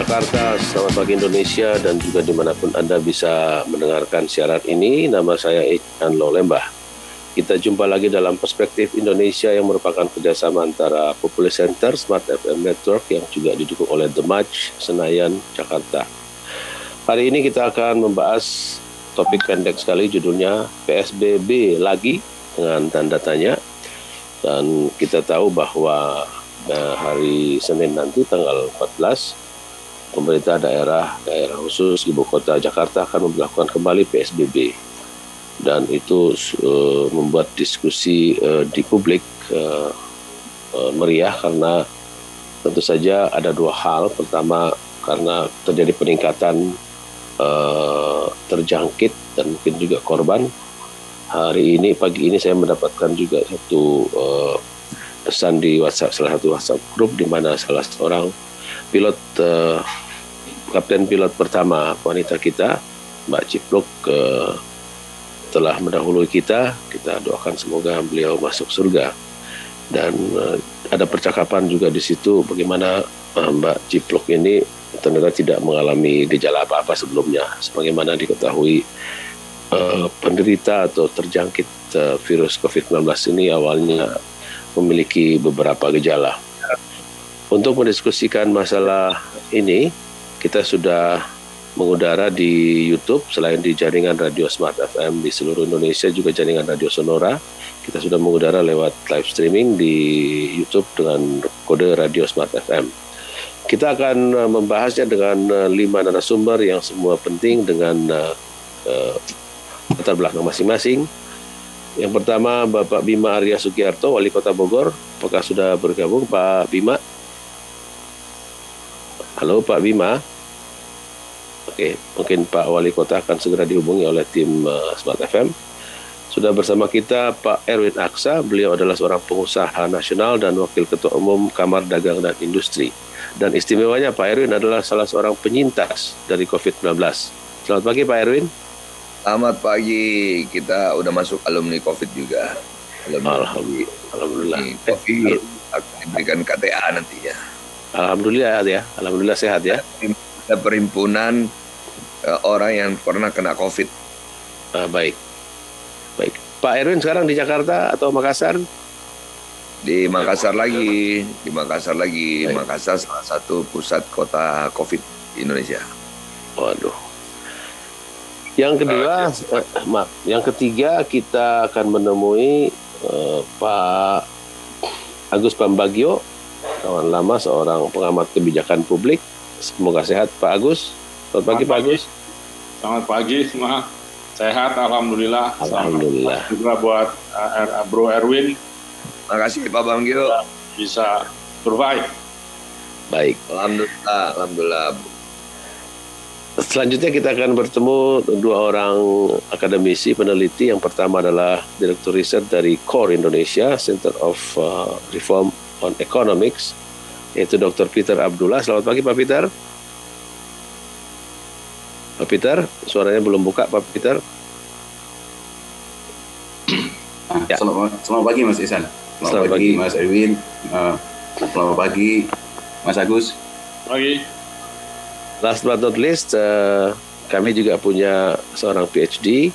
Jakarta, selamat pagi Indonesia, dan juga dimanapun Anda bisa mendengarkan siaran ini. Nama saya Ikan Lolembah. Kita jumpa lagi dalam Perspektif Indonesia yang merupakan kerjasama antara Populi Center, Smart FM Network yang juga didukung oleh The Match, Senayan, Jakarta. Hari ini kita akan membahas topik pendek sekali, judulnya PSBB lagi dengan tanda tanya. Dan kita tahu bahwa hari Senin nanti tanggal 14, pemerintah daerah khusus Ibu Kota Jakarta akan memperlakukan kembali PSBB. Dan itu membuat diskusi di publik meriah karena tentu saja ada dua hal. Pertama, karena terjadi peningkatan terjangkit dan mungkin juga korban. Hari ini, pagi ini saya mendapatkan juga satu pesan di WhatsApp, salah satu WhatsApp grup di mana salah seorang pilot, kapten pilot pertama wanita kita, Mbak Cipluk, telah mendahului kita. Kita doakan semoga beliau masuk surga. Dan ada percakapan juga di situ bagaimana Mbak Cipluk ini ternyata tidak mengalami gejala apa-apa sebelumnya. Sebagaimana diketahui, penderita atau terjangkit virus COVID-19 ini awalnya memiliki beberapa gejala. Untuk mendiskusikan masalah ini, kita sudah mengudara di YouTube, selain di jaringan Radio Smart FM di seluruh Indonesia, juga jaringan Radio Sonora. Kita sudah mengudara lewat live streaming di YouTube dengan kode Radio Smart FM. Kita akan membahasnya dengan 5 narasumber yang semua penting dengan latar belakang masing-masing. Yang pertama, Bapak Bima Arya Sugiarto, Wali Kota Bogor. Apakah sudah bergabung, Pak Bima? Halo Pak Bima. Oke, mungkin Pak Wali Kota akan segera dihubungi oleh tim Smart FM. Sudah bersama kita Pak Erwin Aksa, beliau adalah seorang pengusaha nasional dan Wakil Ketua Umum Kamar Dagang dan Industri. Dan istimewanya Pak Erwin adalah salah seorang penyintas dari COVID-19. Selamat pagi Pak Erwin. Selamat pagi, kita udah masuk alumni COVID juga. Alhamdulillah. COVID akan diberikan KTA nantinya. Alhamdulillah ya, alhamdulillah sehat ya. Ada perhimpunan orang yang pernah kena COVID. Baik. Pak Erwin sekarang di Jakarta atau Makassar? Di Makassar lagi. Makassar salah satu pusat kota COVID di Indonesia. Waduh. Yang kedua, yang ketiga kita akan menemui Pak Agus Pambagio, kawan lama, seorang pengamat kebijakan publik. Semoga sehat Pak Agus. Selamat pagi Pak Agus. Selamat pagi semua. Sehat, alhamdulillah. Alhamdulillah. Selamat juga buat Bro Erwin. Makasih Pak Bangio. Bisa survive. Baik. Alhamdulillah. Selanjutnya kita akan bertemu dua orang akademisi peneliti. Yang pertama adalah Direktur Riset dari CORE Indonesia, Center of Reform on Economics, yaitu Dr. Peter Abdullah. Selamat pagi Pak Peter. Pak Peter, suaranya belum buka Pak Peter. Ya. Selamat pagi Mas Ihsan. Selamat pagi Mas Erwin. Selamat pagi Mas Agus. Pagi. Last but not least, kami juga punya seorang PhD,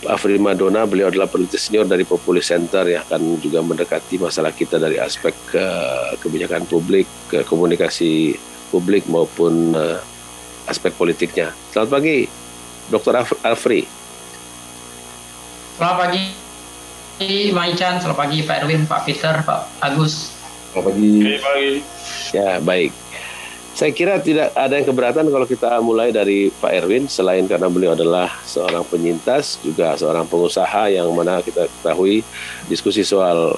Afri Madona. Beliau adalah peneliti senior dari Populi Center yang akan juga mendekati masalah kita dari aspek kebijakan publik, komunikasi publik maupun aspek politiknya. Selamat pagi, Dr. Afri. Selamat pagi, Pak Ican. Selamat pagi, Pak Erwin, Pak Peter, Pak Agus. Selamat pagi. Pagi. Ya, baik. Saya kira tidak ada yang keberatan kalau kita mulai dari Pak Erwin, selain karena beliau adalah seorang penyintas, juga seorang pengusaha yang mana kita ketahui diskusi soal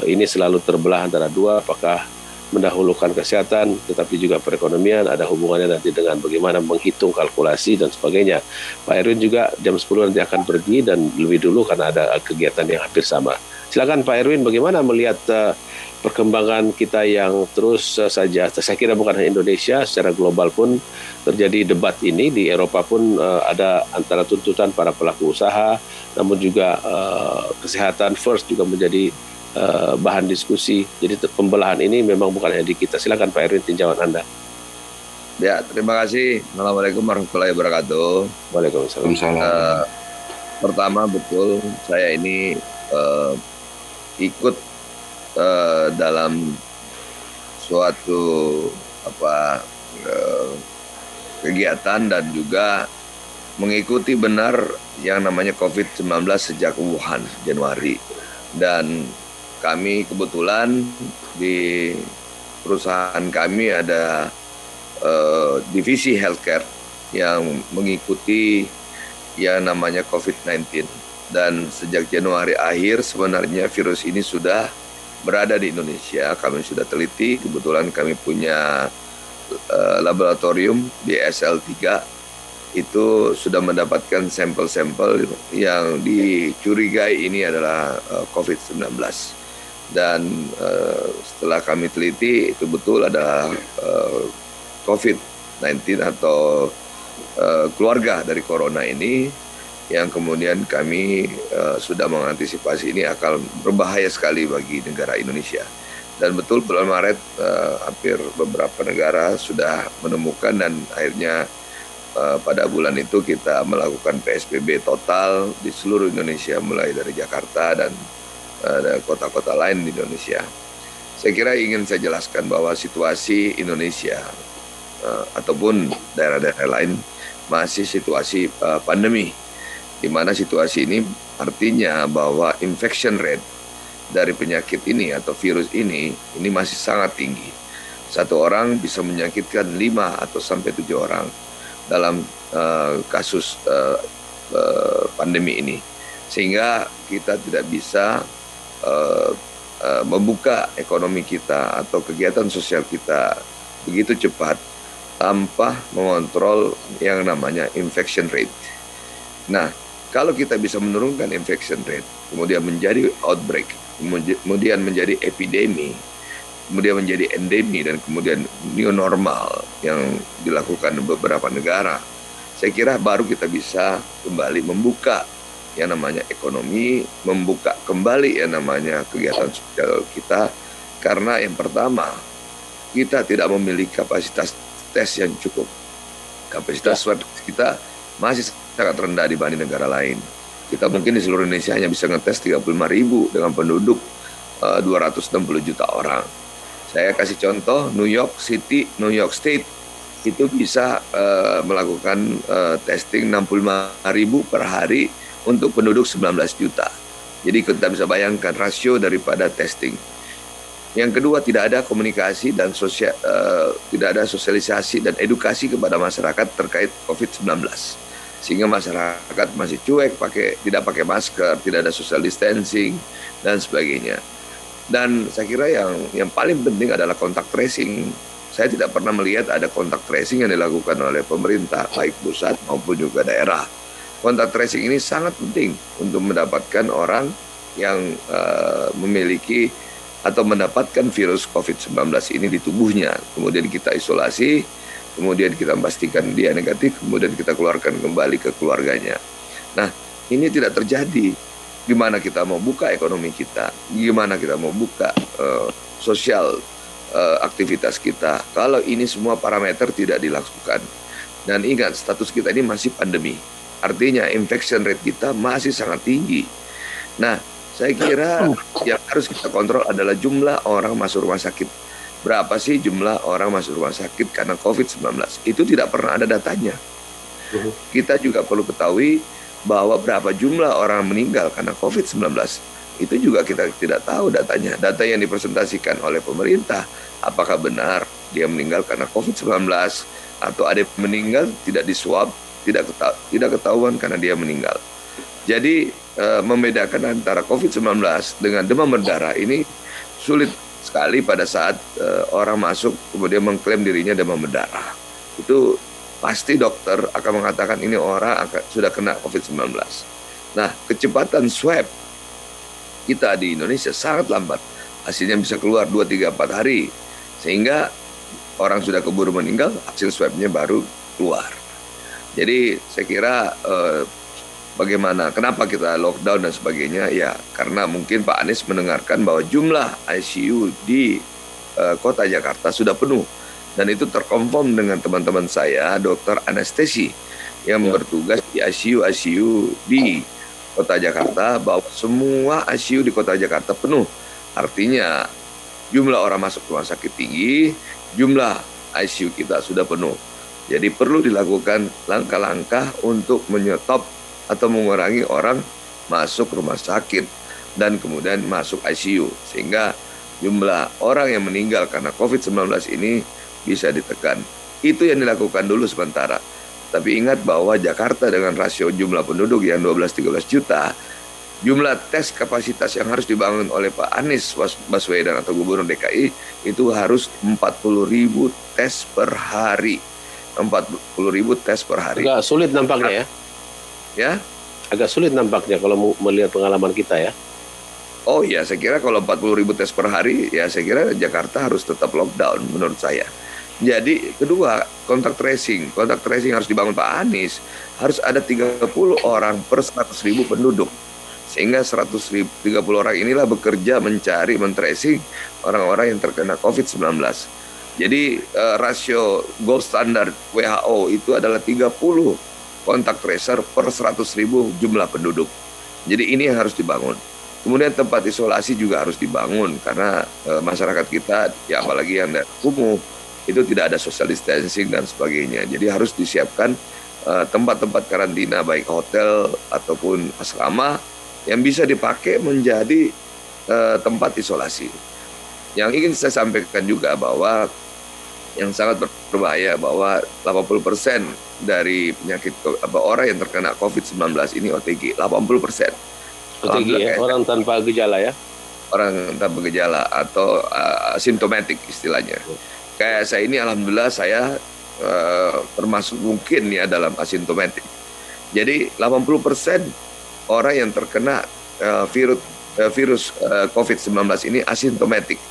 ini selalu terbelah antara dua, apakah mendahulukan kesehatan tetapi juga perekonomian, ada hubungannya nanti dengan bagaimana menghitung kalkulasi dan sebagainya. Pak Erwin juga jam 10 nanti akan pergi dan lebih dulu karena ada kegiatan yang hampir sama. Silakan Pak Erwin, bagaimana melihat perkembangan kita yang terus saja, saya kira bukan hanya Indonesia, secara global pun terjadi debat ini. Di Eropa pun ada antara tuntutan para pelaku usaha, namun juga kesehatan first juga menjadi bahan diskusi. Jadi pembelahan ini memang bukan hanya di kita. Silakan Pak Erwin, tinjauan Anda. Ya, terima kasih. Assalamualaikum warahmatullahi wabarakatuh. Waalaikumsalam. Waalaikumsalam. Pertama, betul saya ini ikut dalam suatu kegiatan dan juga mengikuti benar yang namanya COVID-19 sejak Wuhan, Januari. Dan kami kebetulan di perusahaan kami ada divisi healthcare yang mengikuti yang namanya COVID-19. Dan sejak Januari akhir sebenarnya virus ini sudah berada di Indonesia. Kami sudah teliti, kebetulan kami punya laboratorium di SL3 itu sudah mendapatkan sampel-sampel yang dicurigai ini adalah COVID-19. Dan setelah kami teliti itu betul ada COVID-19 atau keluarga dari corona ini, yang kemudian kami sudah mengantisipasi ini akan berbahaya sekali bagi negara Indonesia. Dan betul bulan Maret hampir beberapa negara sudah menemukan, dan akhirnya pada bulan itu kita melakukan PSBB total di seluruh Indonesia mulai dari Jakarta dan kota-kota lain di Indonesia. Saya kira ingin saya jelaskan bahwa situasi Indonesia ataupun daerah-daerah lain masih situasi pandemi, di mana situasi ini artinya bahwa infection rate dari penyakit ini atau virus ini masih sangat tinggi. Satu orang bisa menyakitkan 5 atau sampai 7 orang dalam kasus pandemi ini, sehingga kita tidak bisa membuka ekonomi kita atau kegiatan sosial kita begitu cepat tanpa mengontrol yang namanya infection rate. Nah, kalau kita bisa menurunkan infection rate, kemudian menjadi outbreak, kemudian menjadi epidemi, kemudian menjadi endemi, dan kemudian new normal yang dilakukan beberapa negara, saya kira baru kita bisa kembali membuka yang namanya ekonomi, membuka kembali yang namanya kegiatan sosial kita. Karena yang pertama, kita tidak memiliki kapasitas tes yang cukup. Kapasitas swab kita masih sangat rendah dibanding negara lain. Kita mungkin di seluruh Indonesia hanya bisa ngetes 35.000 dengan penduduk 260 juta orang. Saya kasih contoh, New York City, New York State itu bisa melakukan testing 65.000 per hari untuk penduduk 19 juta. Jadi kita bisa bayangkan rasio daripada testing. Yang kedua, tidak ada komunikasi dan tidak ada sosialisasi dan edukasi kepada masyarakat terkait COVID-19. Sehingga masyarakat masih cuek, tidak pakai masker, tidak ada social distancing, dan sebagainya. Dan saya kira yang paling penting adalah kontak tracing. Saya tidak pernah melihat ada kontak tracing yang dilakukan oleh pemerintah, baik pusat maupun juga daerah. Kontak tracing ini sangat penting untuk mendapatkan orang yang memiliki atau mendapatkan virus COVID-19 ini di tubuhnya. Kemudian kita isolasi, kemudian kita memastikan dia negatif, kemudian kita keluarkan kembali ke keluarganya. Nah, ini tidak terjadi. Gimana kita mau buka ekonomi kita? Gimana kita mau buka sosial aktivitas kita kalau ini semua parameter tidak dilakukan? Dan ingat, status kita ini masih pandemi. Artinya infection rate kita masih sangat tinggi. Nah, saya kira yang harus kita kontrol adalah jumlah orang masuk rumah sakit. Berapa sih jumlah orang masuk rumah sakit karena COVID-19? Itu tidak pernah ada datanya. Kita juga perlu ketahui bahwa berapa jumlah orang meninggal karena COVID-19. Itu juga kita tidak tahu datanya. Data yang dipresentasikan oleh pemerintah, apakah benar dia meninggal karena COVID-19 atau ada yang meninggal tidak diswab, tidak ketahuan karena dia meninggal. Jadi membedakan antara COVID-19 dengan demam berdarah ini sulit sekali pada saat orang masuk kemudian mengklaim dirinya demam berdarah. Itu pasti dokter akan mengatakan ini orang sudah kena COVID-19. Nah, kecepatan swab kita di Indonesia sangat lambat. Hasilnya bisa keluar 2, 3, 4 hari. Sehingga orang sudah keburu meninggal, hasil swabnya baru keluar. Jadi saya kira bagaimana, kenapa kita lockdown dan sebagainya, ya karena mungkin Pak Anies mendengarkan bahwa jumlah ICU di kota Jakarta sudah penuh. Dan itu terkonfirm dengan teman-teman saya, dokter anestesi yang bertugas di ICU di Kota Jakarta, bahwa semua ICU di Kota Jakarta penuh. Artinya jumlah orang masuk rumah sakit tinggi, jumlah ICU kita sudah penuh. Jadi perlu dilakukan langkah-langkah untuk menyetop atau mengurangi orang masuk rumah sakit dan kemudian masuk ICU, sehingga jumlah orang yang meninggal karena COVID-19 ini bisa ditekan. Itu yang dilakukan dulu sementara. Tapi ingat bahwa Jakarta dengan rasio jumlah penduduk yang 12-13 juta, jumlah tes kapasitas yang harus dibangun oleh Pak Anies Baswedan atau Gubernur DKI itu harus 40.000 tes per hari. 40.000 tes per hari. Agak sulit nampaknya ya. Ya? Agak sulit nampaknya kalau melihat pengalaman kita ya. Oh ya, saya kira kalau 40.000 tes per hari, ya saya kira Jakarta harus tetap lockdown menurut saya. Jadi kedua, kontak tracing harus dibangun Pak Anies. Harus ada 30 orang per 100.000 penduduk. Sehingga 130 orang inilah bekerja mencari, men-tracing orang-orang yang terkena COVID-19. Jadi rasio gold standard WHO itu adalah 30 kontak tracer per 100.000 jumlah penduduk. Jadi ini yang harus dibangun. Kemudian tempat isolasi juga harus dibangun karena masyarakat kita, ya apalagi yang dari kumuh, itu tidak ada social distancing dan sebagainya. Jadi harus disiapkan tempat-tempat karantina baik hotel ataupun asrama yang bisa dipakai menjadi tempat isolasi. Yang ingin saya sampaikan juga bahwa yang sangat berbahaya bahwa 80% dari penyakit orang yang terkena COVID-19 ini OTG, 80%. OTG ya, orang tanpa gejala ya? Orang tanpa gejala atau asymptomatic istilahnya. Kayak saya ini alhamdulillah saya termasuk mungkin ya dalam asymptomatic. Jadi 80% orang yang terkena virus COVID-19 ini asymptomatic.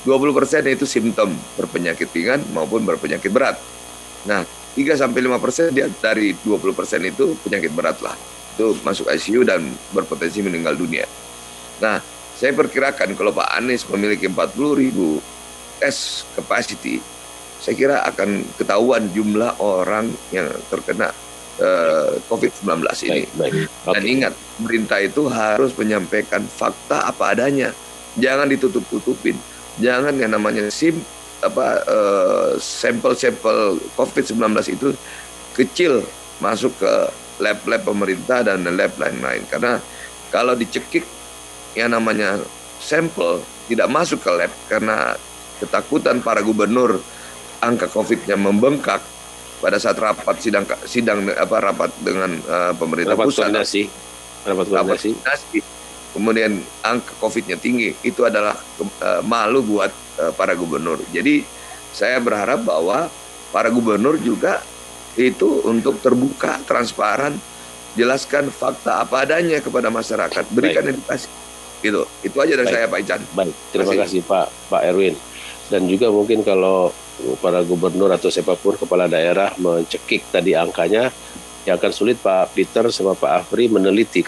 20% itu simptom berpenyakit ringan maupun berpenyakit berat. Nah, 3-5% dari 20% itu penyakit berat lah. Itu masuk ICU dan berpotensi meninggal dunia. Nah, saya perkirakan kalau Pak Anies memiliki 40.000 tes capacity, saya kira akan ketahuan jumlah orang yang terkena COVID-19 ini. Baik. Dan ingat, pemerintah itu harus menyampaikan fakta apa adanya. Jangan ditutup-tutupin. Jangan yang namanya sampel-sampel COVID-19 itu kecil masuk ke lab-lab pemerintah dan lab lain-lain. Karena kalau dicekik yang namanya sampel tidak masuk ke lab karena ketakutan para gubernur angka COVID-nya membengkak pada saat rapat rapat dengan pemerintah pusat. Rapat koordinasi. Kemudian angka COVID-nya tinggi, itu adalah malu buat para gubernur. Jadi saya berharap bahwa para gubernur juga itu untuk terbuka, transparan, jelaskan fakta apa adanya kepada masyarakat, berikan edukasi. Gitu. Itu aja dari saya Pak Ican. Baik, terima kasih Pak Erwin. Dan juga mungkin kalau para gubernur atau siapapun kepala daerah mencekik tadi angkanya, yang akan sulit Pak Peter sama Pak Afri meneliti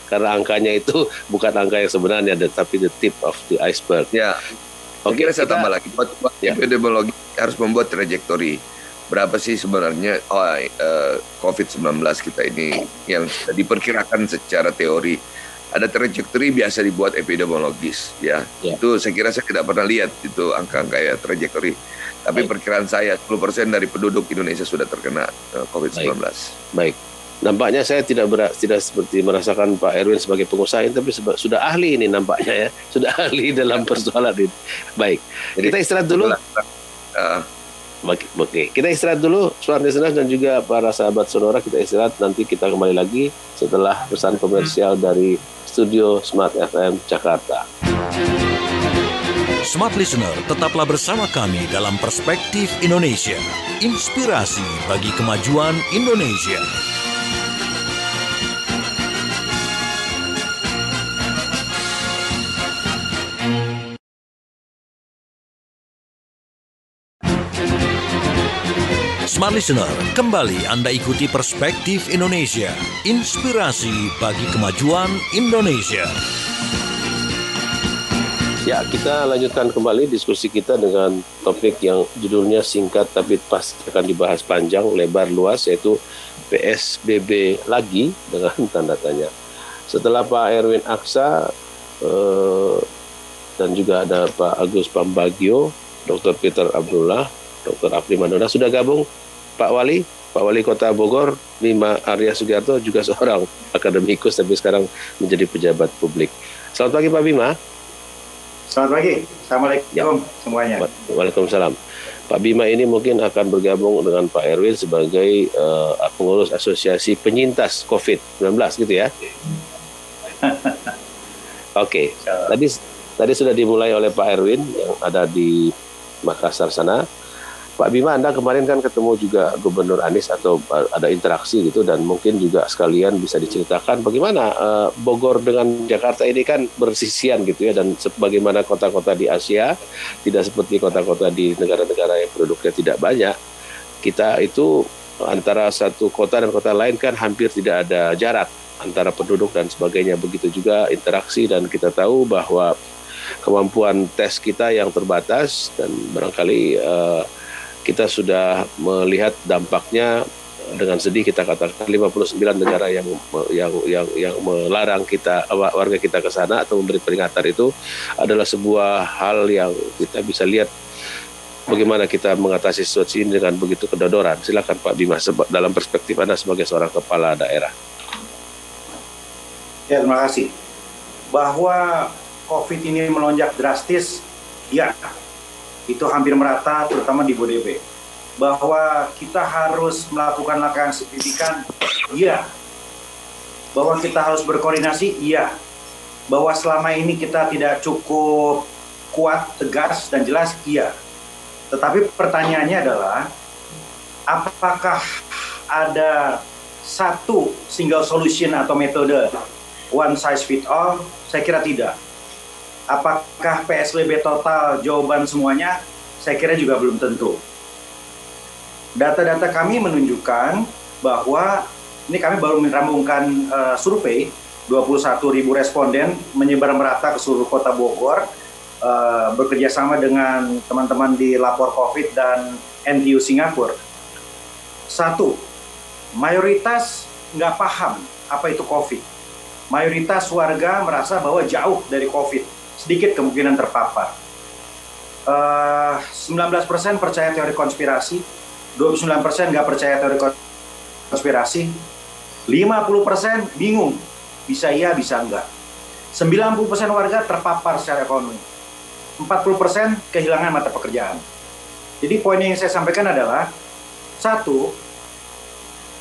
karena angkanya itu bukan angka yang sebenarnya, tapi the tip of the iceberg. Ya, oke, saya tambah lagi. Buat epidemiologi harus membuat trajektori. Berapa sih sebenarnya COVID-19 kita ini yang diperkirakan secara teori. Ada trajektori biasa dibuat epidemiologis, ya. Itu saya kira saya tidak pernah lihat itu angka-angka ya trajektori. Tapi perkiraan saya 10% dari penduduk Indonesia sudah terkena COVID-19. Baik. Nampaknya saya tidak seperti merasakan Pak Erwin sebagai pengusaha, tapi sudah ahli ini nampaknya ya. Sudah ahli dalam persoalan ini. Baik. Jadi, kita istirahat dulu. Oke. Kita istirahat dulu, Smart Listeners dan juga para sahabat sonora, kita istirahat. Nanti kita kembali lagi setelah pesan komersial dari studio Smart FM Jakarta. Smart Listener, tetaplah bersama kami dalam Perspektif Indonesia. Inspirasi bagi kemajuan Indonesia. Smart Listener, kembali Anda ikuti Perspektif Indonesia. Inspirasi bagi kemajuan Indonesia. Ya, kita lanjutkan kembali diskusi kita dengan topik yang judulnya singkat tapi pasti akan dibahas panjang, lebar, luas, yaitu PSBB lagi dengan tanda tanya. Setelah Pak Erwin Aksa dan juga ada Pak Agus Pambagio, Dr. Peter Abdullah, Dr. Apri Mandona sudah gabung. Pak Wali Kota Bogor, Bima Arya Sugiarto, juga seorang akademikus tapi sekarang menjadi pejabat publik. Selamat pagi Pak Bima. Selamat pagi, Assalamualaikum semuanya. Waalaikumsalam. Pak Bima ini mungkin akan bergabung dengan Pak Erwin sebagai pengurus asosiasi penyintas COVID-19 gitu ya? Oke. Tadi sudah dimulai oleh Pak Erwin yang ada di Makassar sana. Pak Bima, Anda kemarin kan ketemu juga Gubernur Anies atau ada interaksi gitu, dan mungkin juga sekalian bisa diceritakan bagaimana Bogor dengan Jakarta ini kan bersisian gitu ya, dan sebagaimana kota-kota di Asia tidak seperti kota-kota di negara-negara yang penduduknya tidak banyak. Kita itu antara satu kota dan kota lain kan hampir tidak ada jarak antara penduduk dan sebagainya, begitu juga interaksi, dan kita tahu bahwa kemampuan tes kita yang terbatas dan barangkali kita sudah melihat dampaknya. Dengan sedih kita katakan 59 negara yang melarang kita warga kita ke sana atau memberi peringatan itu adalah sebuah hal yang kita bisa lihat bagaimana kita mengatasi situasi ini dengan begitu kedodoran. Silakan Pak Bima, dalam perspektif Anda sebagai seorang kepala daerah. Ya, terima kasih. Bahwa COVID ini melonjak drastis, ya, itu hampir merata, terutama di Bodebek. Bahwa kita harus melakukan langkah yang signifikan, iya. Bahwa kita harus berkoordinasi, iya. Bahwa selama ini kita tidak cukup kuat, tegas, dan jelas, iya. Tetapi pertanyaannya adalah, apakah ada satu single solution atau metode one size fit all? Saya kira tidak. Apakah PSBB total jawaban semuanya? Saya kira juga belum tentu. Data-data kami menunjukkan bahwa ini kami baru merampungkan survei 21.000 responden menyebar merata ke seluruh kota Bogor, bekerjasama dengan teman-teman di Lapor COVID dan NTU Singapura. Satu, mayoritas nggak paham apa itu COVID. Mayoritas warga merasa bahwa jauh dari COVID, sedikit kemungkinan terpapar. 19% percaya teori konspirasi, 29% nggak percaya teori konspirasi, 50% bingung, bisa iya, bisa enggak. 90% warga terpapar secara ekonomi, 40% kehilangan mata pekerjaan. Jadi poin yang saya sampaikan adalah, satu,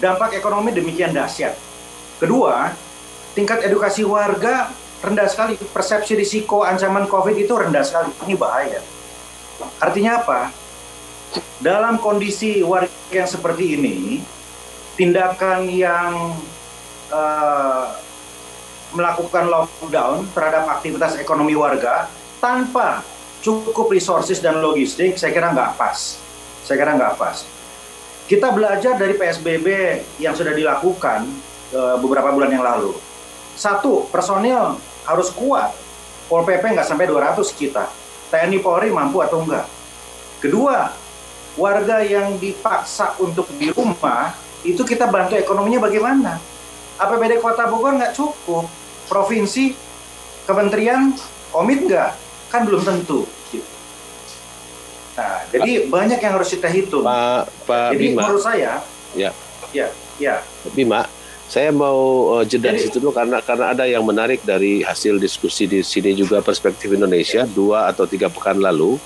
dampak ekonomi demikian dahsyat. Kedua, tingkat edukasi warga rendah sekali, persepsi risiko ancaman COVID itu rendah sekali. Ini bahaya. Artinya apa? Dalam kondisi warga yang seperti ini, tindakan yang melakukan lockdown terhadap aktivitas ekonomi warga tanpa cukup resources dan logistik, saya kira nggak pas. Kita belajar dari PSBB yang sudah dilakukan beberapa bulan yang lalu. Satu, personil harus kuat. Pol PP nggak sampai 200 kita. TNI Polri mampu atau enggak. Kedua, warga yang dipaksa untuk di rumah, itu kita bantu ekonominya bagaimana? APBD Kota Bogor nggak cukup. Provinsi, kementerian, komit nggak? Kan belum tentu. Nah, jadi banyak yang harus kita hitung. Pak jadi Bima, menurut saya, ya. Bima, saya mau jeda di situ dulu karena ada yang menarik dari hasil diskusi di sini juga perspektif Indonesia 2 atau 3 pekan lalu.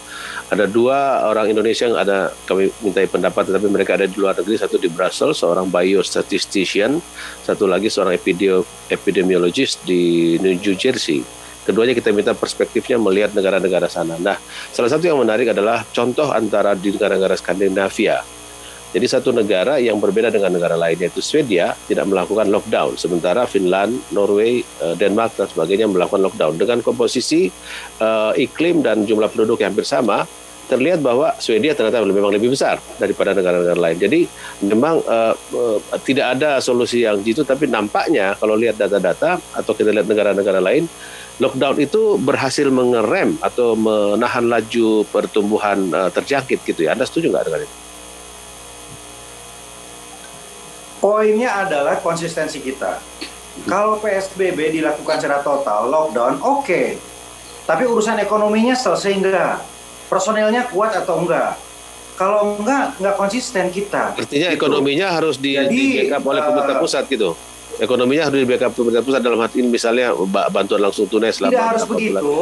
Ada 2 orang Indonesia yang ada kami mintai pendapat, tetapi mereka ada di luar negeri. Satu di Brussels, seorang biostatistician, satu lagi seorang epidemiologis di New Jersey. Keduanya kita minta perspektifnya melihat negara-negara sana. Nah, salah satu yang menarik adalah contoh antara di negara-negara Skandinavia. Jadi satu negara yang berbeda dengan negara lain, yaitu Swedia, tidak melakukan lockdown. Sementara Finland, Norway, Denmark, dan sebagainya melakukan lockdown. Dengan komposisi iklim dan jumlah penduduk yang hampir sama, terlihat bahwa Swedia ternyata memang lebih besar daripada negara-negara lain. Jadi memang tidak ada solusi yang jitu, tapi nampaknya kalau lihat data-data atau kita lihat negara-negara lain, lockdown itu berhasil mengerem atau menahan laju pertumbuhan terjangkit gitu ya. Anda setuju nggak dengan itu? Poinnya adalah konsistensi kita. Kalau PSBB dilakukan secara total, lockdown, oke. Tapi urusan ekonominya selesai enggak? Personelnya kuat atau enggak? Kalau enggak konsisten kita. Artinya gitu. Ekonominya harus di backup oleh pemerintah pusat gitu? Ekonominya harus di backup pemerintah pusat dalam hal ini misalnya bantuan langsung tunai selama tidak harus begitu.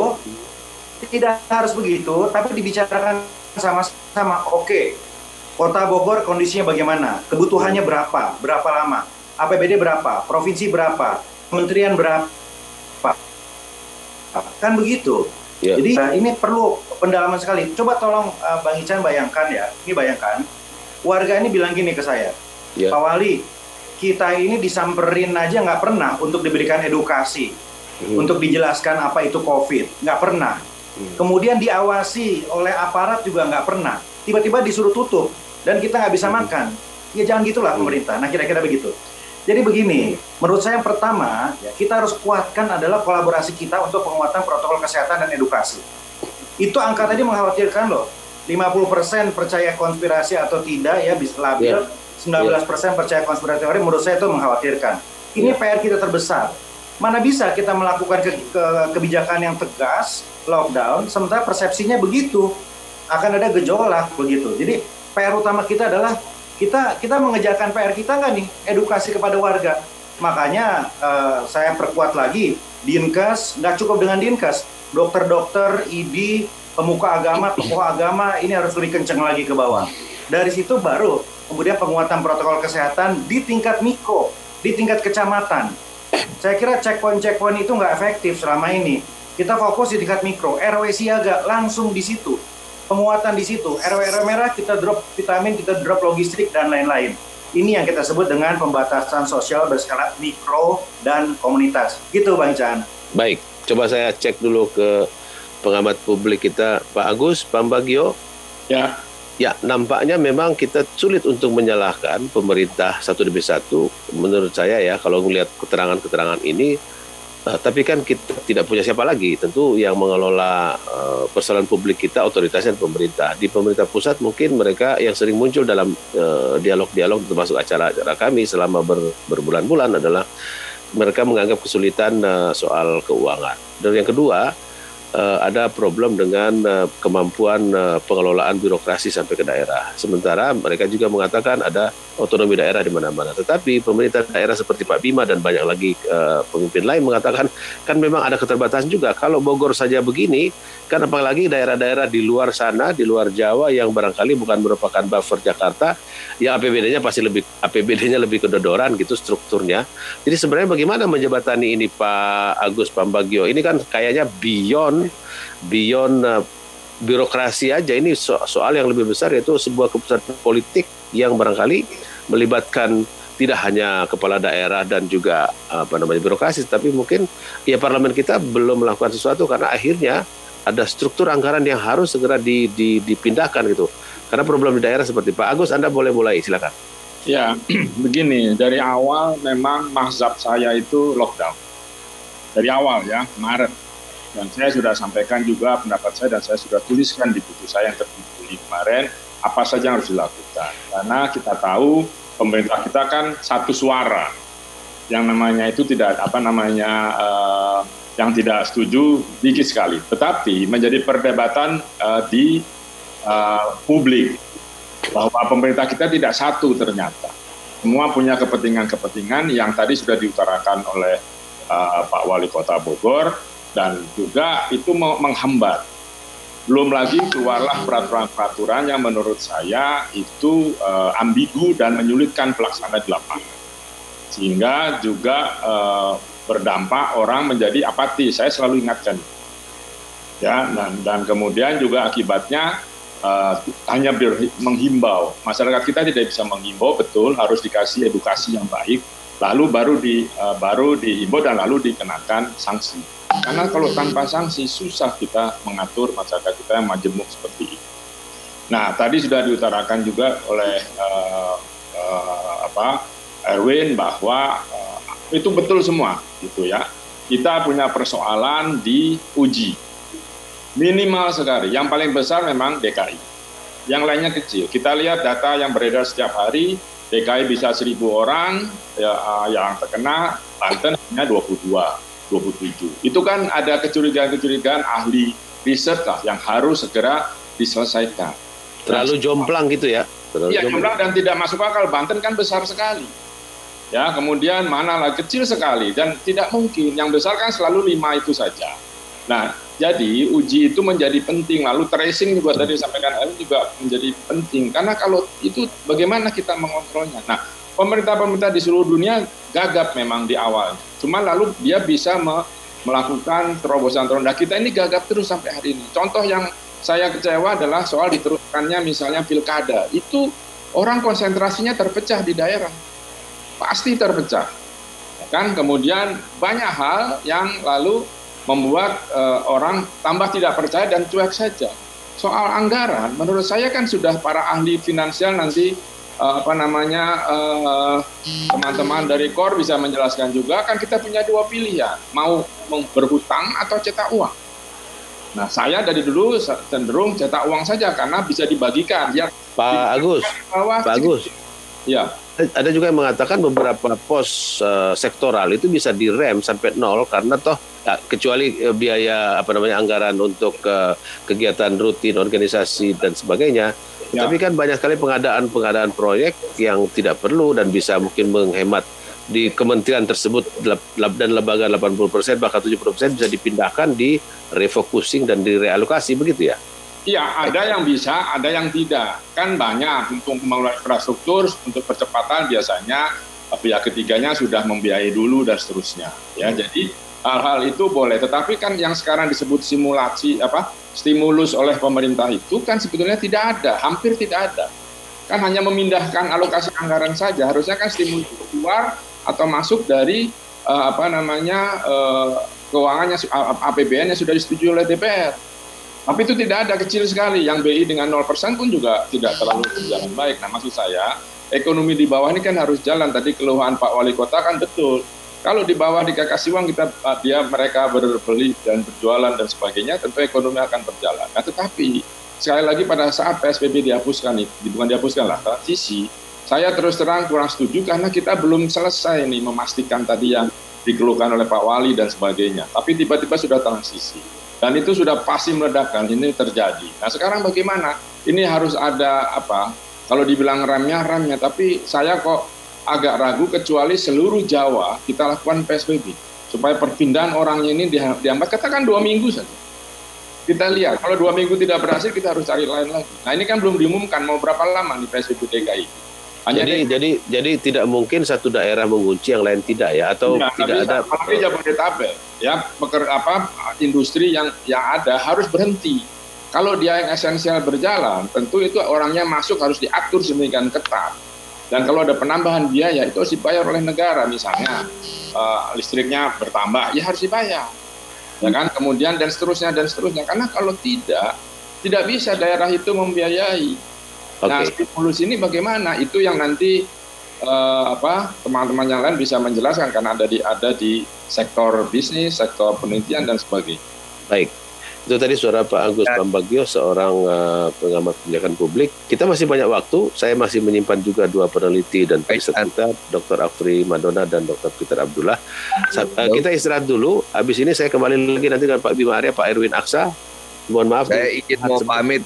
Tidak harus begitu, tapi dibicarakan sama-sama. Oke. Kota Bogor kondisinya bagaimana? Kebutuhannya berapa? Berapa lama? APBD berapa? Provinsi berapa? Kementerian berapa? Kan begitu. Yeah. Jadi ini perlu pendalaman sekali. Coba tolong Bang Ican bayangkan ya. Ini bayangkan. Warga ini bilang gini ke saya. Yeah. Pak Wali, kita ini disamperin aja nggak pernah untuk diberikan edukasi. Untuk dijelaskan apa itu COVID. Nggak pernah. Kemudian diawasi oleh aparat juga nggak pernah. Tiba-tiba disuruh tutup. Dan kita nggak bisa makan. Ya jangan gitulah pemerintah. Nah kira-kira begitu. Jadi begini, menurut saya yang pertama, ya, kita harus kuatkan adalah kolaborasi kita untuk penguatan protokol kesehatan dan edukasi. Itu angka tadi mengkhawatirkan loh. 50% percaya konspirasi atau tidak ya bisa labil. 19% percaya konspirasi teori, menurut saya itu mengkhawatirkan. Ini PR kita terbesar. Mana bisa kita melakukan kebijakan yang tegas, lockdown, sementara persepsinya begitu. Akan ada gejolak begitu. Jadi PR utama kita adalah kita mengejarkan PR kita nggak nih, edukasi kepada warga. Makanya saya perkuat lagi, Dinkes, nggak cukup dengan Dinkes, dokter-dokter, ID, pemuka agama, tokoh agama, ini harus lebih kenceng lagi ke bawah. Dari situ baru kemudian penguatan protokol kesehatan di tingkat mikro, di tingkat kecamatan. Saya kira checkpoint itu nggak efektif selama ini. Kita fokus di tingkat mikro, RW siaga langsung di situ. Penguatan di situ, RW merah kita drop vitamin, kita drop logistik dan lain-lain. Ini yang kita sebut dengan pembatasan sosial berskala mikro dan komunitas. Gitu Bang Ican. Baik, coba saya cek dulu ke pengamat publik kita, Pak Agus Pambagio. Ya. Ya, nampaknya memang kita sulit untuk menyalahkan pemerintah satu demi satu. Menurut saya ya, kalau melihat keterangan-keterangan ini, tapi kan kita tidak punya siapa lagi. Tentu yang mengelola persoalan publik kita otoritasnya pemerintah. Di pemerintah pusat mungkin mereka yang sering muncul dalam dialog-dialog termasuk acara-acara kami selama berbulan-bulan adalah mereka menganggap kesulitan soal keuangan. Dan yang kedua, ada problem dengan kemampuan pengelolaan birokrasi sampai ke daerah. Sementara mereka juga mengatakan ada otonomi daerah di mana-mana. Tetapi pemerintah daerah seperti Pak Bima dan banyak lagi pemimpin lain mengatakan kan memang ada keterbatasan juga. Kalau Bogor saja begini, kan apalagi daerah-daerah di luar sana, di luar Jawa yang barangkali bukan merupakan buffer Jakarta, yang APBD-nya lebih kedodoran gitu strukturnya. Jadi sebenarnya bagaimana menjebatani ini Pak Agus Pambagio? Ini kan kayaknya beyond birokrasi aja. Ini soal yang lebih besar, yaitu sebuah keputusan politik yang barangkali melibatkan tidak hanya kepala daerah dan juga birokrasi, tapi mungkin ya parlemen kita belum melakukan sesuatu karena akhirnya ada struktur anggaran yang harus segera dipindahkan gitu. Karena problem di daerah seperti Pak Agus, Anda boleh mulai, silakan. Ya, begini, dari awal memang mazhab saya itu lockdown. Dari awal ya, Maret. Dan saya sudah sampaikan juga pendapat saya dan saya sudah tuliskan di buku saya yang terbit Juli kemarin, apa saja yang harus dilakukan. Karena kita tahu pemerintah kita kan satu suara. Yang namanya itu tidak, yang tidak setuju dikit sekali. Tetapi menjadi perdebatan di publik bahwa pemerintah kita tidak satu ternyata. Semua punya kepentingan-kepentingan yang tadi sudah diutarakan oleh Pak Wali Kota Bogor dan juga itu menghambat. Belum lagi keluarlah peraturan-peraturan yang menurut saya itu ambigu dan menyulitkan pelaksanaan di lapangan. Sehingga juga berdampak orang menjadi apatis. Saya selalu ingatkan. Ya, dan kemudian juga akibatnya hanya menghimbau. Masyarakat kita tidak bisa menghimbau, betul, harus dikasih edukasi yang baik, lalu baru dihimbau dan lalu dikenakan sanksi. Karena kalau tanpa sanksi susah kita mengatur masyarakat kita yang majemuk seperti ini. Nah, tadi sudah diutarakan juga oleh Erwin bahwa itu betul semua, gitu ya. Kita punya persoalan di uji, minimal sekali. Yang paling besar memang DKI, yang lainnya kecil. Kita lihat data yang beredar setiap hari, DKI bisa 1.000 orang yang terkena, Banten hanya 22, 27. Itu kan ada kecurigaan-kecurigaan ahli riset lah yang harus segera diselesaikan. Terlalu jomplang gitu ya? Iya, jomplang dan tidak masuk akal. Banten kan besar sekali. Ya, kemudian mana lagi kecil sekali dan tidak mungkin. Yang besar kan selalu 5 itu saja. Nah, jadi uji itu menjadi penting. Lalu tracing juga tadi disampaikan Erin juga menjadi penting. Karena kalau itu bagaimana kita mengontrolnya? Nah, pemerintah-pemerintah di seluruh dunia gagap memang di awal. Cuma lalu dia bisa melakukan terobosan-terobosan. Nah, kita ini gagap terus sampai hari ini. Contoh yang saya kecewa adalah soal diteruskannya misalnya pilkada. Itu orang konsentrasinya terpecah di daerah. Pasti terpecah. Kan kemudian banyak hal yang lalu membuat orang tambah tidak percaya dan cuek saja. Soal anggaran, menurut saya kan sudah para ahli finansial nanti teman-teman dari KOR bisa menjelaskan juga, kan kita punya 2 pilihan, mau berhutang atau cetak uang. Nah, saya dari dulu cenderung cetak uang saja karena bisa dibagikan. Ya, Pak Agus. Ya. Ada juga yang mengatakan beberapa pos sektoral itu bisa direm sampai 0 karena toh kecuali biaya anggaran untuk kegiatan rutin organisasi dan sebagainya. Ya. Tapi kan banyak sekali pengadaan proyek yang tidak perlu dan bisa mungkin menghemat di kementerian tersebut dan lembaga 80% bahkan 70% bisa dipindahkan di refocusing dan direalokasi, begitu ya? Iya, ada yang bisa, ada yang tidak. Kan banyak untuk pembangunan infrastruktur, untuk percepatan biasanya pihak ketiganya sudah membiayai dulu dan seterusnya. Ya, jadi hal-hal itu boleh. Tetapi kan yang sekarang disebut stimulus oleh pemerintah itu kan sebetulnya tidak ada, hampir tidak ada. Kan hanya memindahkan alokasi anggaran saja. Harusnya kan stimulus keluar atau masuk dari keuangannya APBN yang sudah disetujui oleh DPR. Tapi itu tidak ada, kecil sekali. Yang BI dengan 0% pun juga tidak terlalu berjalan baik. Nah, maksud saya, ekonomi di bawah ini kan harus jalan. Tadi keluhan Pak Wali Kota kan betul. Kalau di bawah dikasih uang, mereka berbeli dan berjualan dan sebagainya, tentu ekonomi akan berjalan. Nah, tetapi sekali lagi pada saat PSBB dihapuskan, bukan dihapuskan lah, transisi, saya terus terang kurang setuju karena kita belum selesai nih memastikan tadi yang dikeluhkan oleh Pak Wali dan sebagainya. Tapi tiba-tiba sudah transisi. Dan itu sudah pasti meledakkan, ini terjadi. Nah, sekarang bagaimana? Ini harus ada kalau dibilang remnya, tapi saya kok agak ragu kecuali seluruh Jawa kita lakukan PSBB. Supaya perpindahan orangnya ini dihambat, katakan 2 minggu saja. Kita lihat, kalau 2 minggu tidak berhasil, kita harus cari lain lagi. Nah, ini kan belum diumumkan mau berapa lama di PSBB DKI. Jadi tidak mungkin satu daerah mengunci yang lain tidak ya, atau tidak ada. Apalagi Jabodetabek ya, industri yang ada harus berhenti. Kalau dia yang esensial berjalan, tentu itu orangnya masuk harus diatur sedemikian ketat. Dan kalau ada penambahan biaya itu harus dibayar oleh negara, misalnya listriknya bertambah, ya harus dibayar. Ya kan, kemudian dan seterusnya. Karena kalau tidak bisa daerah itu membiayai. Nah, stimulus ini bagaimana? Itu yang nanti teman-teman yang lain bisa menjelaskan karena ada di sektor bisnis, sektor penelitian dan sebagainya. Baik, itu tadi suara Pak Agus Pambagio, seorang pengamat kebijakan publik. Kita masih banyak waktu. Saya masih menyimpan juga 2 peneliti dan riset kita, Dr. Afri Madona dan Dr. Peter Abdullah. Kita istirahat dulu. Habis ini saya kembali lagi nanti dengan Pak Bima Arya, Pak Erwin Aksa. Mohon maaf. Saya izin mau pamit.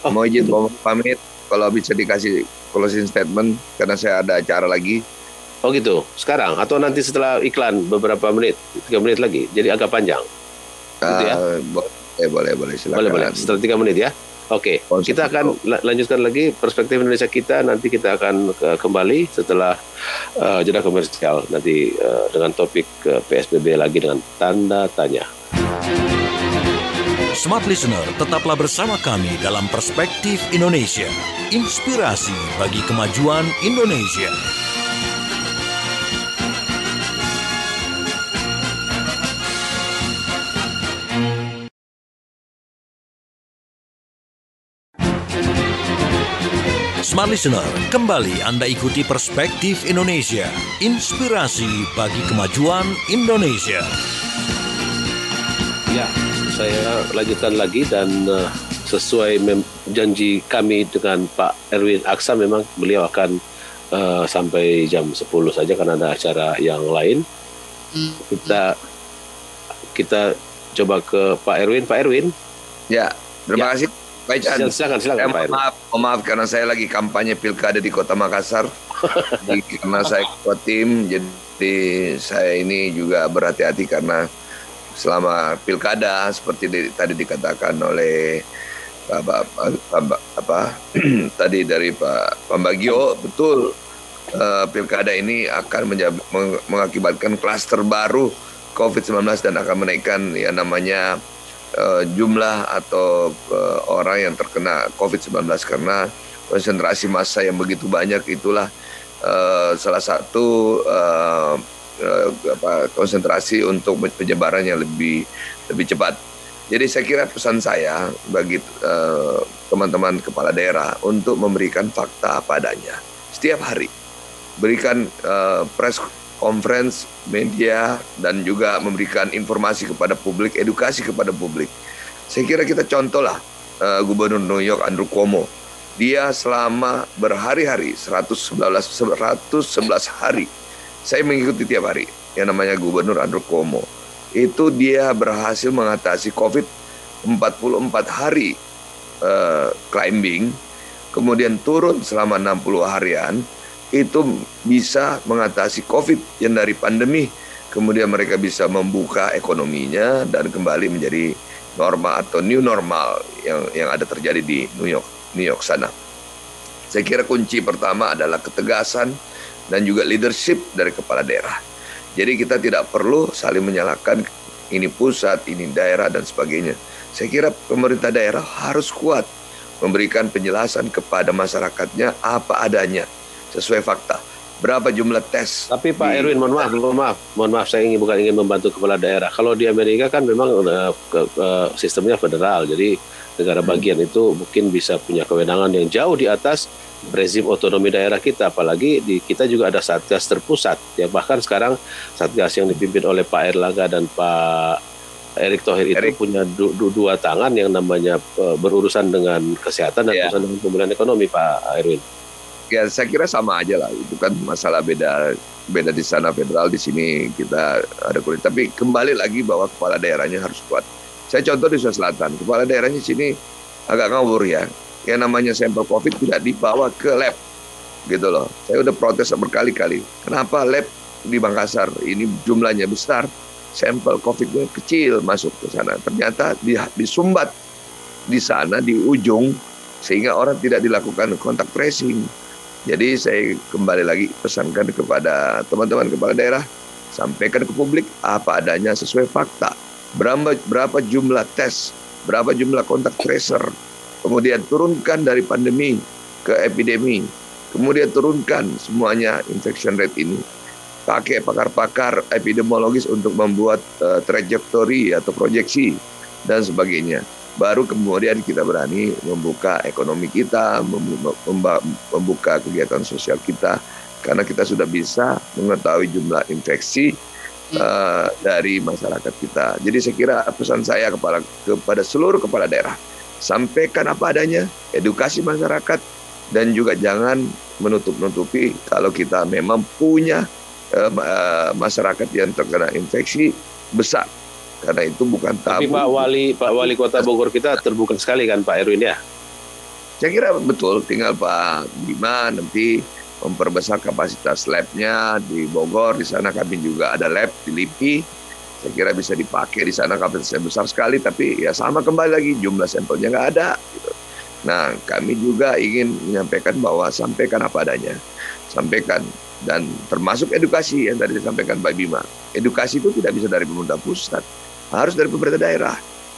Mau pamit. Kalau bisa dikasih closing statement karena saya ada acara lagi. Oh gitu, sekarang atau nanti setelah iklan beberapa menit, 3 menit lagi, jadi agak panjang. Gitu ya? Boleh, silakan. Boleh, setelah 3 menit ya. Oke, kita akan lanjutkan lagi perspektif Indonesia kita, nanti kita akan kembali setelah jeda komersial, nanti dengan topik PSBB lagi dengan tanda tanya. Smart Listener, tetaplah bersama kami dalam Perspektif Indonesia. Inspirasi bagi kemajuan Indonesia. Smart Listener, kembali Anda ikuti Perspektif Indonesia, inspirasi bagi kemajuan Indonesia. Ya, saya lanjutkan lagi dan sesuai janji kami dengan Pak Erwin Aksa, memang beliau akan sampai jam 10 saja karena ada acara yang lain. Kita coba ke Pak Erwin. Pak Erwin. Ya, terima kasih. Baik, silakan Pak Erwin. Maaf karena saya lagi kampanye pilkada di Kota Makassar. Karena saya ketua tim, jadi saya ini juga berhati-hati karena selama pilkada seperti tadi dikatakan oleh tadi dari Pak Pambagio, betul, pilkada ini akan mengakibatkan klaster baru COVID-19 dan akan menaikkan yang namanya jumlah atau orang yang terkena COVID-19 karena konsentrasi massa yang begitu banyak. Itulah salah satu konsentrasi untuk penyebaran yang lebih cepat. Jadi saya kira pesan saya bagi teman-teman kepala daerah untuk memberikan fakta apa adanya setiap hari, berikan press conference media dan juga memberikan informasi kepada publik, edukasi kepada publik. Saya kira kita contohlah Gubernur New York Andrew Cuomo. Dia selama berhari-hari 111 hari, saya mengikuti tiap hari yang namanya Gubernur Andrew Cuomo. Itu dia berhasil mengatasi COVID 44 hari climbing, kemudian turun selama 60 harian. Itu bisa mengatasi COVID yang dari pandemi. Kemudian mereka bisa membuka ekonominya dan kembali menjadi normal atau new normal yang ada terjadi di New York sana. Saya kira kunci pertama adalah ketegasan dan juga leadership dari kepala daerah. Jadi kita tidak perlu saling menyalahkan ini pusat, ini daerah dan sebagainya. Saya kira pemerintah daerah harus kuat memberikan penjelasan kepada masyarakatnya apa adanya, sesuai fakta. Berapa jumlah tes? Tapi Pak Erwin, mohon maaf, saya bukan ingin membantu kepala daerah. Kalau di Amerika kan memang sistemnya federal, jadi negara bagian itu mungkin bisa punya kewenangan yang jauh di atas rezim otonomi daerah kita. Apalagi di kita juga ada satgas terpusat. Ya bahkan sekarang satgas yang dipimpin oleh Pak Erlangga dan Pak Erick Thohir itu punya dua tangan yang namanya berurusan dengan kesehatan dan berurusan dengan pemulihan ekonomi, Pak Erwin. Ya saya kira sama aja lah, itu kan masalah beda di sana federal, di sini kita ada kulit. Tapi kembali lagi bahwa kepala daerahnya harus kuat. Saya contoh di Sulawesi Selatan, kepala daerahnya sini agak ngawur ya. Yang namanya sampel COVID tidak dibawa ke lab, gitu loh. Saya udah protes berkali-kali. Kenapa lab di Makassar ini jumlahnya besar, sampel COVID-nya kecil masuk ke sana. Ternyata disumbat di sana di ujung sehingga orang tidak dilakukan kontak tracing. Jadi saya kembali lagi pesankan kepada teman-teman kepala daerah, sampaikan ke publik apa adanya sesuai fakta. Berapa jumlah tes, berapa jumlah kontak tracer, kemudian turunkan dari pandemi ke epidemi, kemudian turunkan semuanya infection rate ini. Pakai pakar-pakar epidemiologis untuk membuat trajektori atau proyeksi dan sebagainya. Baru kemudian kita berani membuka ekonomi kita, membuka kegiatan sosial kita, karena kita sudah bisa mengetahui jumlah infeksi dari masyarakat kita. Jadi saya kira pesan saya kepada seluruh kepala daerah, sampaikan apa adanya, edukasi masyarakat, dan juga jangan menutup-nutupi kalau kita memang punya masyarakat yang terkena infeksi besar. Karena itu bukan tabu. Tapi Pak Wali Kota Bogor kita terbuka sekali kan Pak Erwin ya? Saya kira betul, tinggal Pak Bima nanti memperbesar kapasitas labnya di Bogor. Di sana kami juga ada lab di LIPI. Saya kira bisa dipakai di sana, kapasitasnya besar sekali, tapi ya sama kembali lagi jumlah sampelnya nggak ada. Gitu. Nah, kami juga ingin menyampaikan bahwa sampaikan apa adanya, sampaikan, dan termasuk edukasi yang tadi disampaikan Pak Bima. Edukasi itu tidak bisa dari pemerintah pusat, harus dari pemerintah daerah,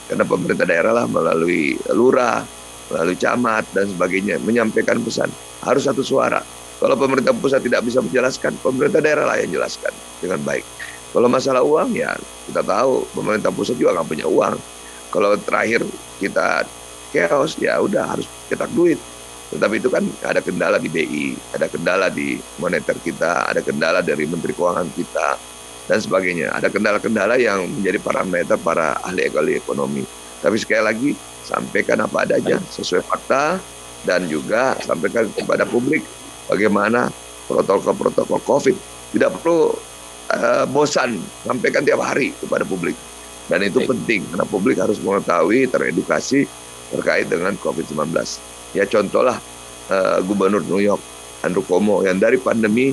karena pemerintah daerah lah melalui lurah, melalui camat dan sebagainya menyampaikan pesan, harus satu suara. Kalau pemerintah pusat tidak bisa menjelaskan, pemerintah daerah lah yang jelaskan dengan baik. Kalau masalah uang ya kita tahu pemerintah pusat juga nggak punya uang. Kalau terakhir kita chaos ya udah harus cetak duit. Tetapi itu kan ada kendala di BI, ada kendala di moneter kita, ada kendala dari Menteri Keuangan kita, dan sebagainya. Ada kendala-kendala yang menjadi parameter para ahli ekonomi. Tapi sekali lagi, sampaikan apa adanya, sesuai fakta, dan juga sampaikan kepada publik bagaimana protokol-protokol COVID. Tidak perlu bosan, sampaikan tiap hari kepada publik. Dan itu penting, karena publik harus mengetahui, teredukasi terkait dengan COVID-19. Ya contohlah Gubernur New York, Andrew Cuomo, yang dari pandemi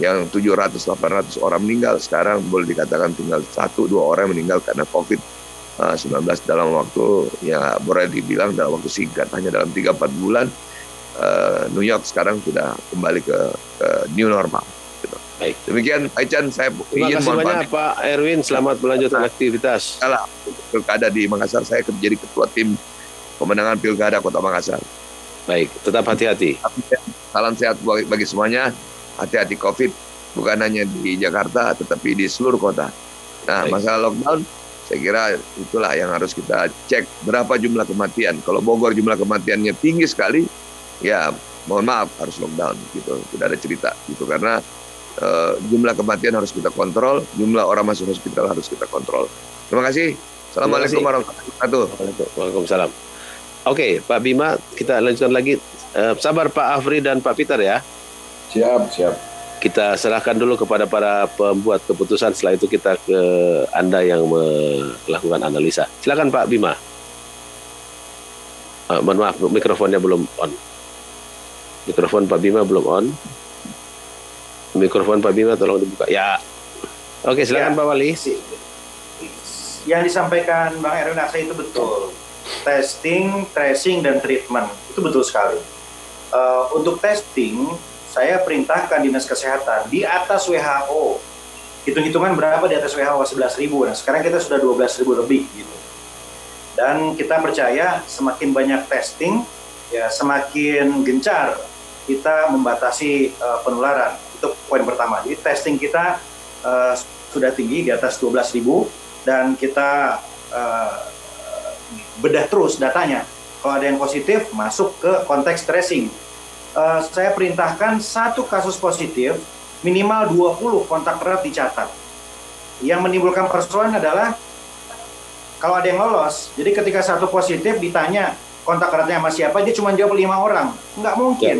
yang 700-800 orang meninggal, sekarang boleh dikatakan tinggal 1-2 orang meninggal karena COVID-19 dalam waktu, ya boleh dibilang dalam waktu singkat, hanya dalam 3-4 bulan, New York sekarang sudah kembali ke new normal. Gitu. Baik. Demikian Pak Ican, saya terima kasih banyak Pak Erwin, selamat melanjutkan aktivitas. Salah, pilkada di Makassar, saya jadi ketua tim pemenangan pilkada Kota Makassar. Baik, tetap hati-hati. Salam sehat bagi semuanya. Hati-hati COVID, bukan hanya di Jakarta, tetapi di seluruh kota. Nah, masalah lockdown, saya kira itulah yang harus kita cek. Berapa jumlah kematian? Kalau Bogor jumlah kematiannya tinggi sekali, ya mohon maaf harus lockdown. Gitu. Tidak ada cerita. Gitu. Karena jumlah kematian harus kita kontrol, jumlah orang masuk hospital harus kita kontrol. Terima kasih. Assalamualaikum warahmatullahi wabarakatuh. Waalaikumsalam. Oke, Pak Bima, kita lanjutkan lagi. Sabar Pak Afri dan Pak Peter ya. Siap. Kita serahkan dulu kepada para pembuat keputusan. Setelah itu kita ke Anda yang melakukan analisa. Silakan Pak Bima. Mohon maaf, mikrofonnya belum on. Mikrofon Pak Bima belum on. Mikrofon Pak Bima tolong dibuka. Ya. Oke, silakan Pak Wali. Yang disampaikan Bang Erwin Aksa itu betul. Testing, tracing, dan treatment itu betul sekali. Untuk testing, saya perintahkan Dinas Kesehatan di atas WHO. Hitung-hitungan berapa di atas WHO? 11.000. Nah, sekarang kita sudah 12.000 lebih gitu. Dan kita percaya semakin banyak testing, ya semakin gencar kita membatasi penularan. Itu poin pertama. Jadi testing kita sudah tinggi di atas 12.000 dan kita bedah terus datanya. Kalau ada yang positif, masuk ke konteks tracing. Saya perintahkan satu kasus positif, minimal 20 kontak erat dicatat. Yang menimbulkan persoalan adalah kalau ada yang lolos, jadi ketika satu positif ditanya kontak eratnya sama siapa, dia cuma jawab 5 orang. Nggak mungkin.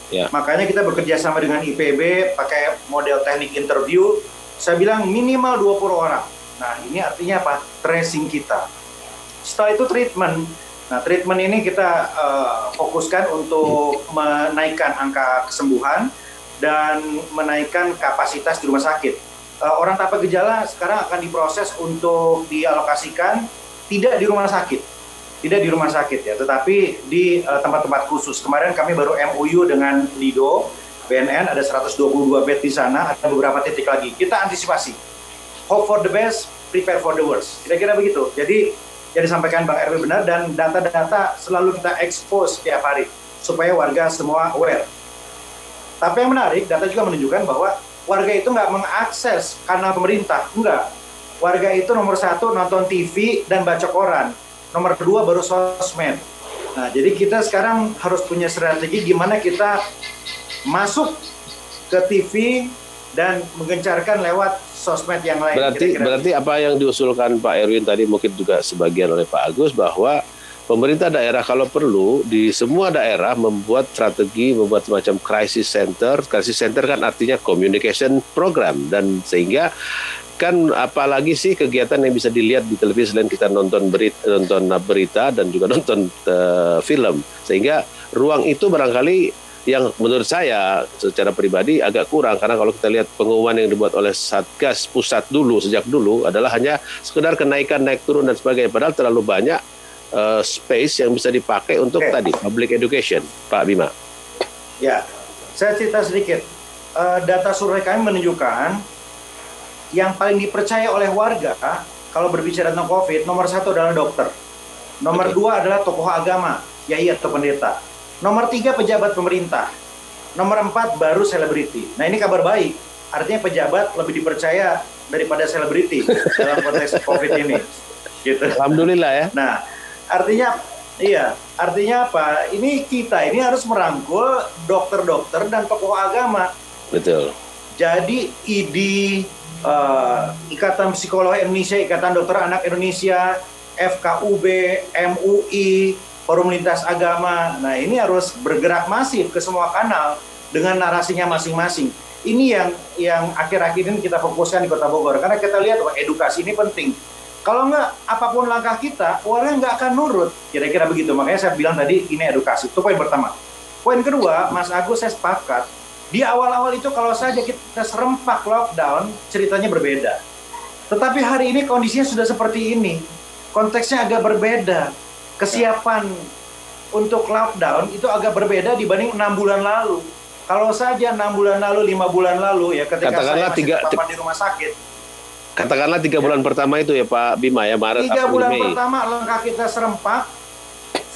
Ya. Makanya kita bekerja sama dengan IPB, pakai model teknik interview. Saya bilang minimal 20 orang. Nah, ini artinya apa? Tracing kita. Setelah itu treatment. Nah, treatment ini kita fokuskan untuk menaikkan angka kesembuhan dan menaikkan kapasitas di rumah sakit. Orang tanpa gejala sekarang akan diproses untuk dialokasikan tidak di rumah sakit. Tidak di rumah sakit ya, tetapi di tempat-tempat khusus. Kemarin kami baru MOU dengan Lido, BNN, ada 122 bed di sana, ada beberapa titik lagi. Kita antisipasi. Hope for the best, prepare for the worst. Kira-kira begitu. Jadi yang disampaikan Bang Erwin benar, dan data-data selalu kita expose tiap hari supaya warga semua aware. Tapi yang menarik, data juga menunjukkan bahwa warga itu nggak mengakses kanal pemerintah, enggak. Warga itu nomor 1 nonton TV dan baca koran, nomor 2 baru sosmed. Nah, jadi kita sekarang harus punya strategi gimana kita masuk ke TV dan menggencarkan lewat sosmed yang lain. Berarti apa yang diusulkan Pak Erwin tadi mungkin juga sebagian oleh Pak Agus, bahwa pemerintah daerah kalau perlu di semua daerah membuat strategi, membuat semacam crisis center. Crisis center kan artinya communication program, dan sehingga kan apalagi sih kegiatan yang bisa dilihat di televisi selain kita nonton berita dan juga nonton film, sehingga ruang itu barangkali yang menurut saya secara pribadi agak kurang, karena kalau kita lihat pengumuman yang dibuat oleh Satgas pusat sejak dulu adalah hanya sekedar kenaikan, naik turun dan sebagainya, padahal terlalu banyak space yang bisa dipakai untuk tadi public education. Pak Bima. Ya, saya cerita sedikit. Data survei kami menunjukkan yang paling dipercaya oleh warga kalau berbicara tentang COVID, nomor 1 adalah dokter, nomor 2 adalah tokoh agama, yai atau pendeta, nomor 3 pejabat pemerintah, nomor 4 baru selebriti. Nah, ini kabar baik, artinya pejabat lebih dipercaya daripada selebriti dalam konteks COVID ini. Gitu. Alhamdulillah ya. Nah, artinya Iya, artinya apa? Ini kita ini harus merangkul dokter-dokter dan tokoh agama. Betul. Jadi IDI, Ikatan Psikolog Indonesia, Ikatan Dokter Anak Indonesia, FKUB, MUI, Forum Lintas Agama. Nah, ini harus bergerak masif ke semua kanal dengan narasinya masing-masing. Ini yang akhir-akhir ini kita fokuskan di Kota Bogor, karena kita lihat bahwa edukasi ini penting. Kalau nggak, apapun langkah kita, warga nggak akan nurut. Kira-kira begitu. Makanya saya bilang tadi, ini edukasi. Itu poin pertama. Poin kedua, Mas Agus, saya sepakat. Di awal-awal itu kalau saja kita serempak lockdown, ceritanya berbeda. Tetapi hari ini kondisinya sudah seperti ini. Konteksnya agak berbeda. Kesiapan untuk lockdown itu agak berbeda dibanding 6 bulan lalu. Kalau saja 6 bulan lalu, 5 bulan lalu, ya ketika saya masih terpapar di rumah sakit, katakanlah 3 bulan pertama itu ya Pak Bima ya, Maret, 3 bulan Mei. pertama langkah kita serempak,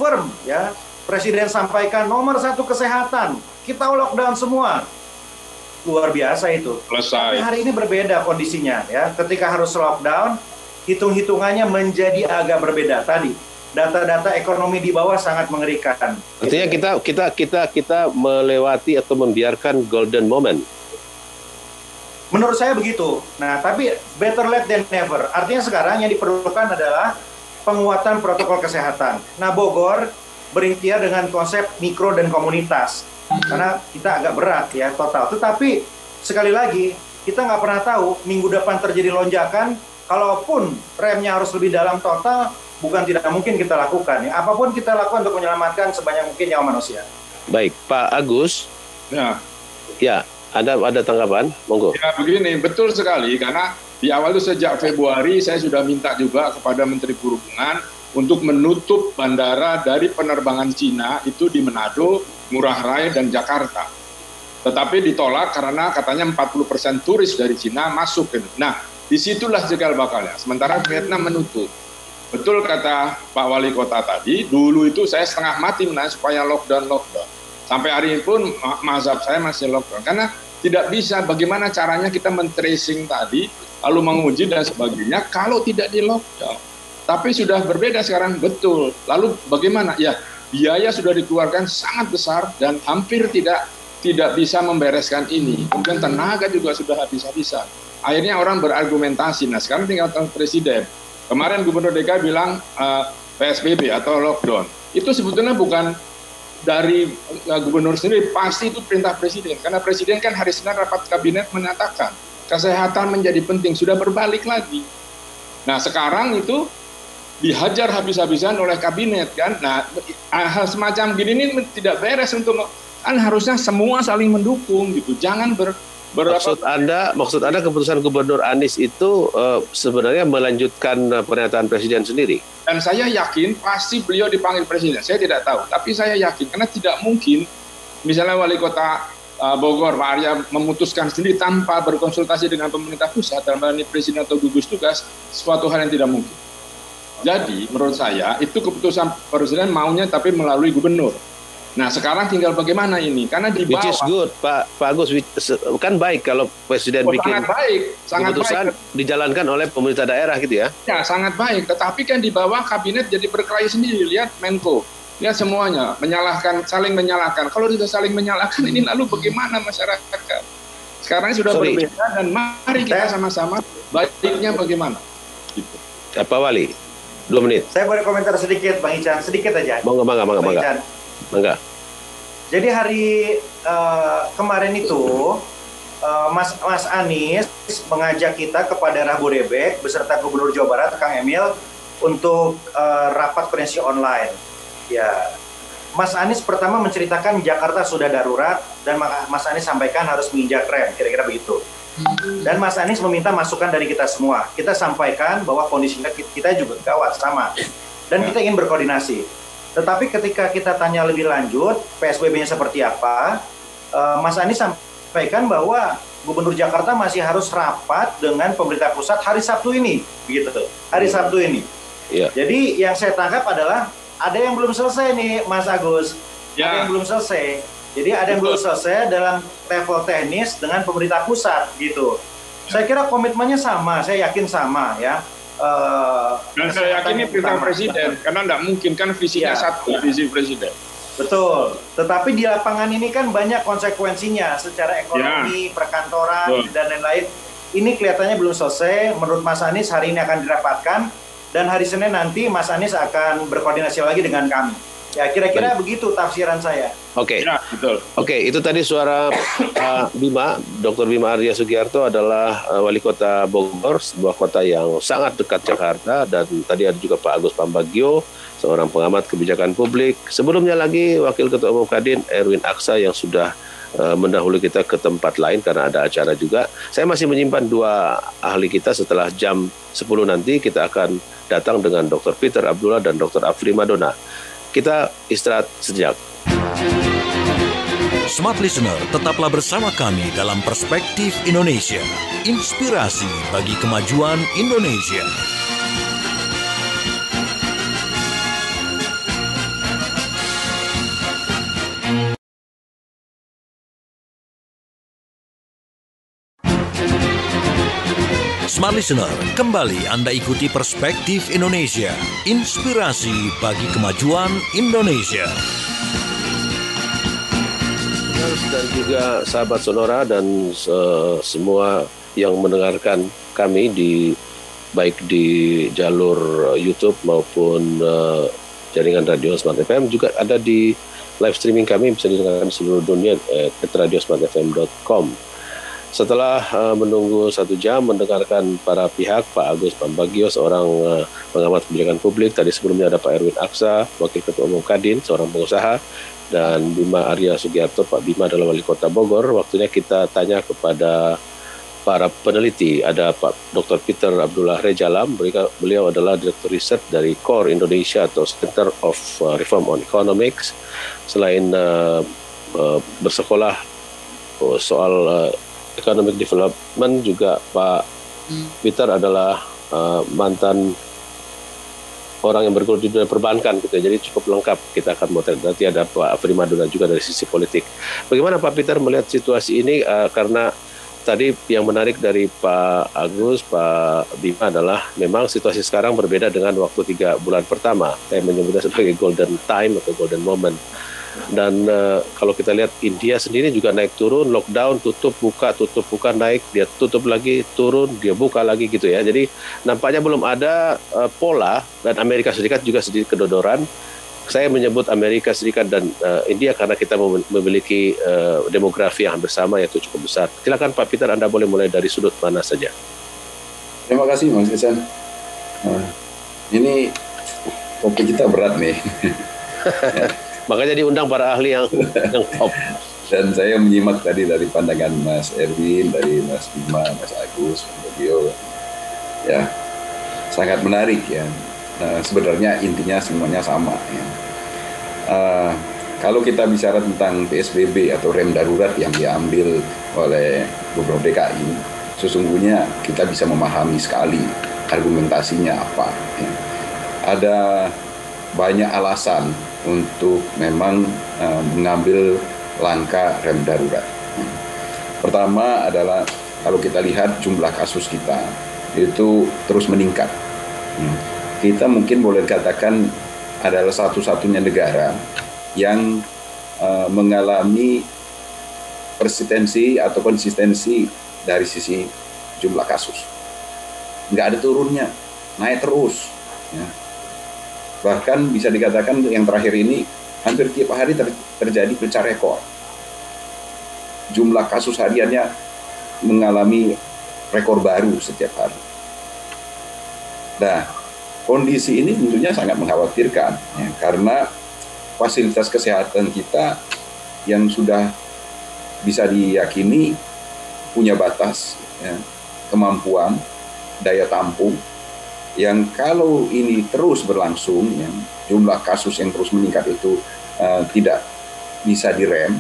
firm ya. Presiden sampaikan nomor 1 kesehatan, kita lockdown semua. Luar biasa itu. Selesai. Tapi hari ini berbeda kondisinya ya. Ketika harus lockdown, hitung-hitungannya menjadi agak berbeda tadi. Data-data ekonomi di bawah sangat mengerikan. Artinya kita melewati atau membiarkan golden moment. Menurut saya begitu. Nah, tapi better late than never. Artinya sekarang yang diperlukan adalah penguatan protokol kesehatan. Nah, Bogor berikhtiar dengan konsep mikro dan komunitas. Karena kita agak berat ya total. Tetapi sekali lagi, kita nggak pernah tahu minggu depan terjadi lonjakan. Kalaupun remnya harus lebih dalam total, bukan tidak mungkin kita lakukan. Ya. Apapun kita lakukan untuk menyelamatkan sebanyak mungkin nyawa manusia. Baik, Pak Agus. Ya. Ada tanggapan? Monggo. Ya begini, betul sekali, karena di awal itu sejak Februari saya sudah minta juga kepada Menteri Perhubungan untuk menutup bandara dari penerbangan Cina itu di Manado, Ngurah Rai, dan Jakarta. Tetapi ditolak karena katanya 40% turis dari Cina masuk. Nah, disitulah jegal bakalnya. Sementara Vietnam menutup. Betul kata Pak Wali Kota tadi, dulu itu saya setengah mati menanya supaya lockdown. Sampai hari ini pun mazhab saya masih lockdown. Karena tidak bisa bagaimana caranya kita men-tracing tadi, lalu menguji dan sebagainya, kalau tidak di lockdown. Tapi sudah berbeda sekarang, betul. Lalu bagaimana? Ya, biaya sudah dikeluarkan sangat besar dan hampir tidak bisa membereskan ini. Kemudian tenaga juga sudah habis-habisan. Akhirnya orang berargumentasi. Nah, sekarang tinggal presiden. Kemarin Gubernur DKI bilang PSBB atau lockdown. Itu sebetulnya bukan dari gubernur sendiri, pasti itu perintah presiden. Karena presiden kan hari Senin rapat kabinet menyatakan kesehatan menjadi penting, sudah berbalik lagi. Nah sekarang itu dihajar habis-habisan oleh kabinet kan. Nah hal semacam gini ini tidak beres untuk, kan harusnya semua saling mendukung gitu. Jangan Maksud Anda keputusan Gubernur Anies itu sebenarnya melanjutkan pernyataan Presiden sendiri? Dan saya yakin pasti beliau dipanggil Presiden. Saya tidak tahu, tapi saya yakin karena tidak mungkin misalnya Wali Kota Bogor Pak Arya memutuskan sendiri tanpa berkonsultasi dengan pemerintah pusat dalam hal ini Presiden atau gugus tugas, suatu hal yang tidak mungkin. Jadi menurut saya itu keputusan Presiden maunya tapi melalui Gubernur. Nah sekarang tinggal bagaimana ini, karena di bawah. Which is good, Pak Agus, kan baik kalau Presiden bikin sangat keputusan baik. Dijalankan oleh pemerintah daerah gitu ya? Ya sangat baik, tetapi kan di bawah kabinet jadi berkelahi sendiri. Lihat Menko, lihat semuanya saling menyalahkan. Kalau tidak saling menyalahkan ini lalu bagaimana masyarakat? Sekarang sudah berbeda dan mari kita sama-sama baiknya bagaimana. Gitu. Pak Wali, 2 menit. Saya boleh komentar sedikit, Bang Ican, sedikit aja. Mangga. Jadi hari kemarin itu Mas Anies mengajak kita kepada daerah Bodebek beserta Gubernur Jawa Barat Kang Emil untuk rapat koordinasi online. Ya, Mas Anies pertama menceritakan Jakarta sudah darurat dan Mas Anies sampaikan harus menginjak rem, kira-kira begitu. Dan Mas Anies meminta masukan dari kita semua. Kita sampaikan bahwa kondisi kita juga gawat sama dan kita ingin berkoordinasi. Tetapi ketika kita tanya lebih lanjut, PSBB-nya seperti apa, Mas Anies sampaikan bahwa Gubernur Jakarta masih harus rapat dengan pemerintah pusat hari Sabtu ini, begitu. Hari Sabtu ini. Yeah. Jadi yang saya tangkap adalah ada yang belum selesai nih, Mas Agus. Yeah. Ada yang belum selesai. Jadi ada yang belum selesai dalam level teknis dengan pemerintah pusat, gitu. Saya kira komitmennya sama, saya yakin sama ya. Dan saya yakin ini perintah presiden, karena tidak mungkin kan visinya satu, visi presiden. Betul, tetapi di lapangan ini kan banyak konsekuensinya secara ekonomi, perkantoran, dan lain-lain. Ini kelihatannya belum selesai. Menurut Mas Anies hari ini akan dirapatkan, dan hari Senin nanti Mas Anies akan berkoordinasi lagi dengan kami. Ya, kira-kira begitu tafsiran saya. Oke, Ya, betul. Oke, itu tadi suara Bima. Dr. Bima Arya Sugiarto adalah wali kota Bogor, sebuah kota yang sangat dekat Jakarta, dan tadi ada juga Pak Agus Pambagio, seorang pengamat kebijakan publik. Sebelumnya lagi Wakil Ketua Umum Kadin Erwin Aksa yang sudah mendahului kita ke tempat lain karena ada acara juga. Saya masih menyimpan dua ahli kita. Setelah jam 10 nanti kita akan datang dengan Dr. Peter Abdullah dan Dr. Afri Madona. Kita istirahat sejenak. Smart Listener, tetaplah bersama kami dalam Perspektif Indonesia. Inspirasi bagi kemajuan Indonesia. Smart Listener, kembali Anda ikuti Perspektif Indonesia. Inspirasi bagi kemajuan Indonesia. Dan juga sahabat Sonora dan semua yang mendengarkan kami baik di jalur YouTube maupun jaringan radio Smart FM, juga ada di live streaming kami, bisa didengarkan di seluruh dunia radiosmartfm.com. Setelah menunggu 1 jam mendengarkan para pihak, Pak Agus Pambagio, seorang pengamat kebijakan publik, tadi sebelumnya ada Pak Erwin Aksa, Wakil Ketua Umum Kadin, seorang pengusaha, dan Bima Arya Sugiarto. Pak Bima adalah Wali Kota Bogor. Waktunya kita tanya kepada para peneliti. Ada Pak Dr. Peter Abdullah Rejalam, beliau adalah Direktur Riset dari CORE Indonesia atau Center of Reform on Economics. Selain bersekolah soal economic development, juga Pak Peter adalah mantan orang yang bergelut di dunia perbankan gitu, jadi cukup lengkap. Kita akan mau nanti ada Pak Afri Madona juga dari sisi politik. Bagaimana Pak Peter melihat situasi ini, karena tadi yang menarik dari Pak Agus, Pak Bima adalah memang situasi sekarang berbeda dengan waktu 3 bulan pertama. Saya menyebutnya sebagai golden time atau golden moment. Dan kalau kita lihat India sendiri juga naik turun, lockdown, tutup buka, naik, dia tutup lagi, turun, dia buka lagi gitu ya. Jadi nampaknya belum ada pola, dan Amerika Serikat juga sedikit kedodoran. Saya menyebut Amerika Serikat dan India karena kita memiliki demografi yang hampir sama, yaitu cukup besar. Silakan Pak Peter, Anda boleh mulai dari sudut mana saja. Terima kasih Mas Isan. Ini topik kita berat nih. Makanya diundang para ahli yang top. Dan saya menyimak tadi dari pandangan Mas Erwin, dari Mas Bima, Mas Agus, Mas Bogio. Ya, sangat menarik ya. Nah, sebenarnya intinya semuanya sama. Ya. Kalau kita bicara tentang PSBB atau rem darurat yang diambil oleh Gubernur DKI, sesungguhnya kita bisa memahami sekali argumentasinya apa. Ya. Ada banyak alasan untuk memang mengambil langkah rem darurat. Pertama adalah kalau kita lihat jumlah kasus kita itu terus meningkat. Kita mungkin boleh katakan adalah satu-satunya negara yang mengalami persistensi atau konsistensi dari sisi jumlah kasus. Nggak ada turunnya, naik terus. Ya. Bahkan bisa dikatakan yang terakhir ini hampir tiap hari terjadi pecah rekor. Jumlah kasus hariannya mengalami rekor baru setiap hari. Nah, kondisi ini tentunya sangat mengkhawatirkan ya, karena fasilitas kesehatan kita yang sudah bisa diyakini punya batas, ya, kemampuan, daya tampung, yang kalau ini terus berlangsung, ya, jumlah kasus yang terus meningkat itu tidak bisa direm,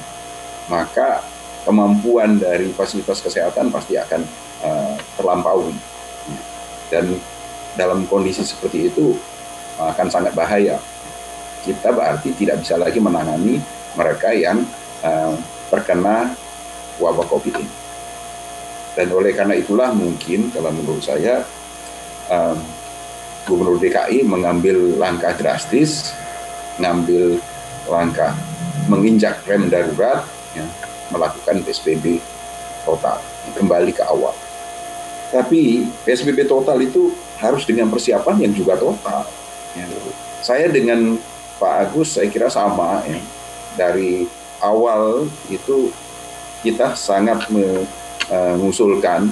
maka kemampuan dari fasilitas kesehatan pasti akan terlampaui. Dan dalam kondisi seperti itu akan sangat bahaya. Kita berarti tidak bisa lagi menangani mereka yang terkena wabah COVID ini. Dan oleh karena itulah mungkin kalau menurut saya Gubernur DKI mengambil langkah drastis, mengambil langkah menginjak rem darurat, ya, melakukan PSBB total, kembali ke awal. Tapi PSBB total itu harus dengan persiapan yang juga total. Ya. Saya dengan Pak Agus saya kira sama, ya. Dari awal itu kita sangat mengusulkan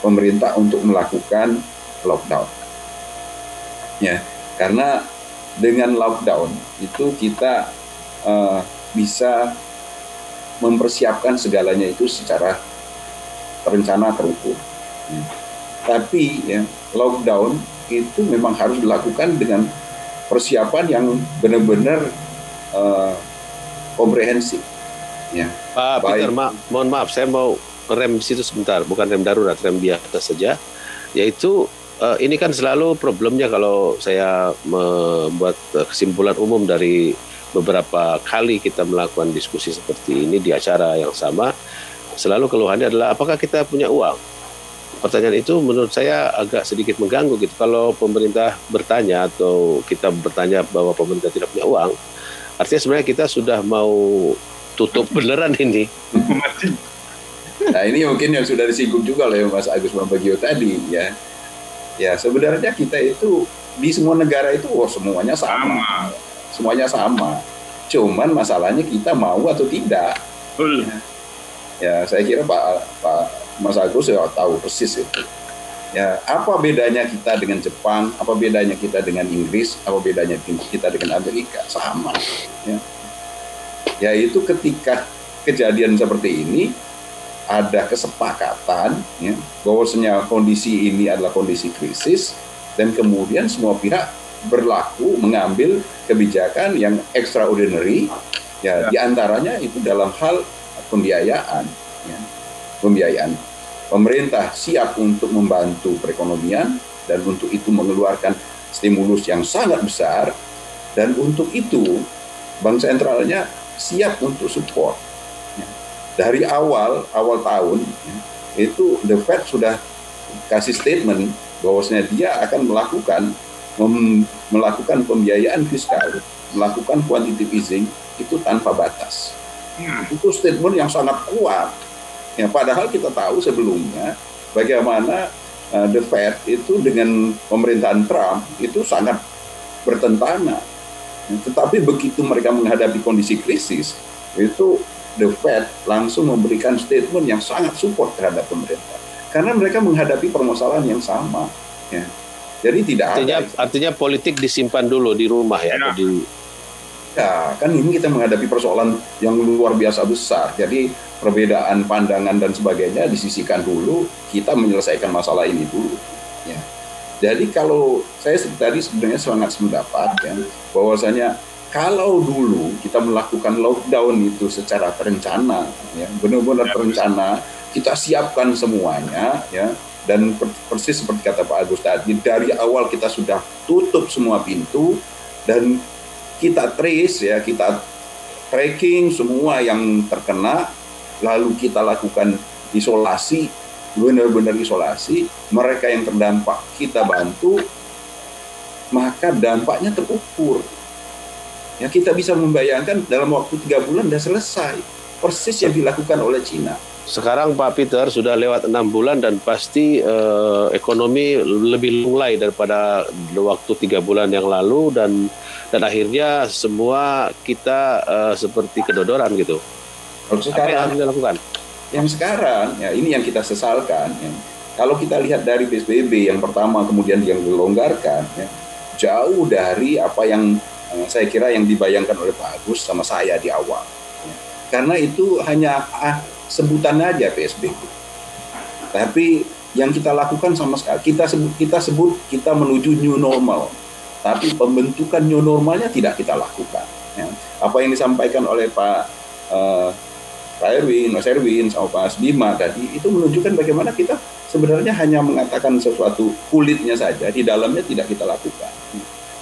pemerintah untuk melakukan lockdown. Ya, karena dengan lockdown itu kita bisa mempersiapkan segalanya itu secara terencana, terukur. Ya. Tapi ya, lockdown itu memang harus dilakukan dengan persiapan yang benar-benar komprehensif. Ya. Pak Peter, mohon maaf, saya mau rem situ sebentar, bukan rem darurat, rem biasa saja, yaitu ini kan selalu problemnya kalau saya membuat kesimpulan umum dari beberapa kali kita melakukan diskusi seperti ini di acara yang sama, selalu keluhannya adalah apakah kita punya uang? Pertanyaan itu menurut saya agak sedikit mengganggu gitu. Kalau pemerintah bertanya atau kita bertanya bahwa pemerintah tidak punya uang, artinya sebenarnya kita sudah mau tutup beneran ini. Nah ini mungkin yang sudah disinggung juga oleh Mas Agus Mambagio tadi, ya. Ya sebenarnya kita itu di semua negara itu semuanya sama. Semuanya sama. Cuman masalahnya kita mau atau tidak. Ya saya kira Pak Mas Agus ya tahu persis itu. Ya apa bedanya kita dengan Jepang? Apa bedanya kita dengan Inggris? Apa bedanya kita dengan Amerika? Sama. Ya. Yaitu ketika kejadian seperti ini ada kesepakatan, ya, bahwasanya kondisi ini adalah kondisi krisis, dan kemudian semua pihak berlaku mengambil kebijakan yang extraordinary, ya, diantaranya itu dalam hal pembiayaan. Ya. Pembiayaan. Pemerintah siap untuk membantu perekonomian dan untuk itu mengeluarkan stimulus yang sangat besar, dan untuk itu bank sentralnya siap untuk support. Dari awal tahun itu The Fed sudah kasih statement bahwasanya dia akan melakukan pembiayaan fiskal, melakukan quantitative easing itu tanpa batas. Itu statement yang sangat kuat. Ya, padahal kita tahu sebelumnya bagaimana The Fed itu dengan pemerintahan Trump itu sangat bertentangan. Tetapi begitu mereka menghadapi kondisi krisis, itu The Fed langsung memberikan statement yang sangat support terhadap pemerintah. Karena mereka menghadapi permasalahan yang sama. Ya. Jadi tidak artinya politik disimpan dulu di rumah ya? Atau di... Ya, kan ini kita menghadapi persoalan yang luar biasa besar. Jadi perbedaan pandangan dan sebagainya disisihkan dulu, kita menyelesaikan masalah ini dulu. Ya. Jadi kalau saya tadi sebenarnya sangat sependapat ya, bahwasanya kalau dulu kita melakukan lockdown itu secara terencana, ya, benar-benar terencana, kita siapkan semuanya, ya, dan persis seperti kata Pak Agus tadi, dari awal kita sudah tutup semua pintu dan kita trace, ya, kita tracking semua yang terkena, lalu kita lakukan isolasi, benar-benar isolasi, mereka yang terdampak kita bantu, maka dampaknya terukur. Ya, kita bisa membayangkan dalam waktu 3 bulan sudah selesai. Persis yang dilakukan oleh Cina. Sekarang Pak Peter sudah lewat 6 bulan dan pasti ekonomi lebih lunglai daripada waktu 3 bulan yang lalu dan akhirnya semua kita seperti kedodoran gitu. Apa yang harus dilakukan? Yang sekarang, ya ini yang kita sesalkan. Ya. Kalau kita lihat dari PSBB yang pertama kemudian yang dilonggarkan, ya, jauh dari apa yang saya kira yang dibayangkan oleh Pak Agus sama saya di awal. Ya. Karena itu hanya sebutan aja PSBB. Tapi yang kita lakukan sama sekali, kita sebut kita menuju new normal. Tapi pembentukan new normalnya tidak kita lakukan. Ya. Apa yang disampaikan oleh Pak Erwin, Mas Erwin, sama Pak Bima tadi, itu menunjukkan bagaimana kita sebenarnya hanya mengatakan sesuatu kulitnya saja, di dalamnya tidak kita lakukan.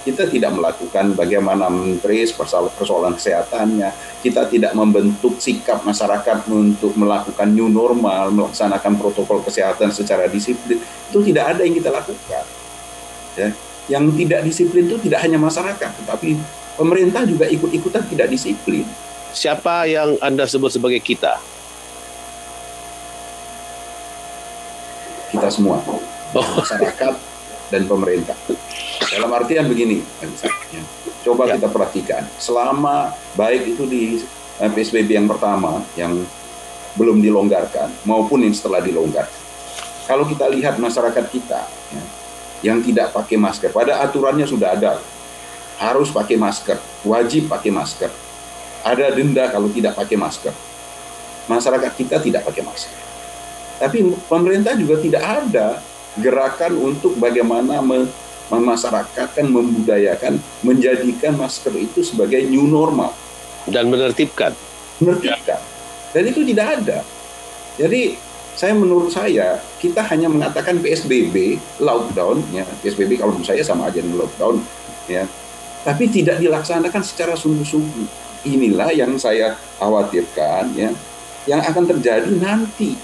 Kita tidak melakukan bagaimana men-trace persoalan kesehatannya, kita tidak membentuk sikap masyarakat untuk melakukan new normal, melaksanakan protokol kesehatan secara disiplin, itu tidak ada yang kita lakukan. Ya. Yang tidak disiplin itu tidak hanya masyarakat, tetapi pemerintah juga ikut-ikutan tidak disiplin. Siapa yang Anda sebut sebagai kita? Kita semua, masyarakat dan pemerintah. Dalam artian begini, coba kita perhatikan, selama baik itu di PSBB yang pertama yang belum dilonggarkan maupun yang setelah dilonggarkan, kalau kita lihat masyarakat kita yang tidak pakai masker, pada aturannya sudah ada, harus pakai masker, wajib pakai masker, ada denda kalau tidak pakai masker. Masyarakat kita tidak pakai masker. Tapi pemerintah juga tidak ada gerakan untuk bagaimana memasyarakatkan, membudayakan, menjadikan masker itu sebagai new normal. Dan menertibkan. Dan itu tidak ada. Jadi menurut saya kita hanya mengatakan PSBB, lockdown, ya PSBB kalau menurut saya sama aja dengan lockdown, ya. Tapi tidak dilaksanakan secara sungguh-sungguh. Inilah yang saya khawatirkan, ya, yang akan terjadi nanti,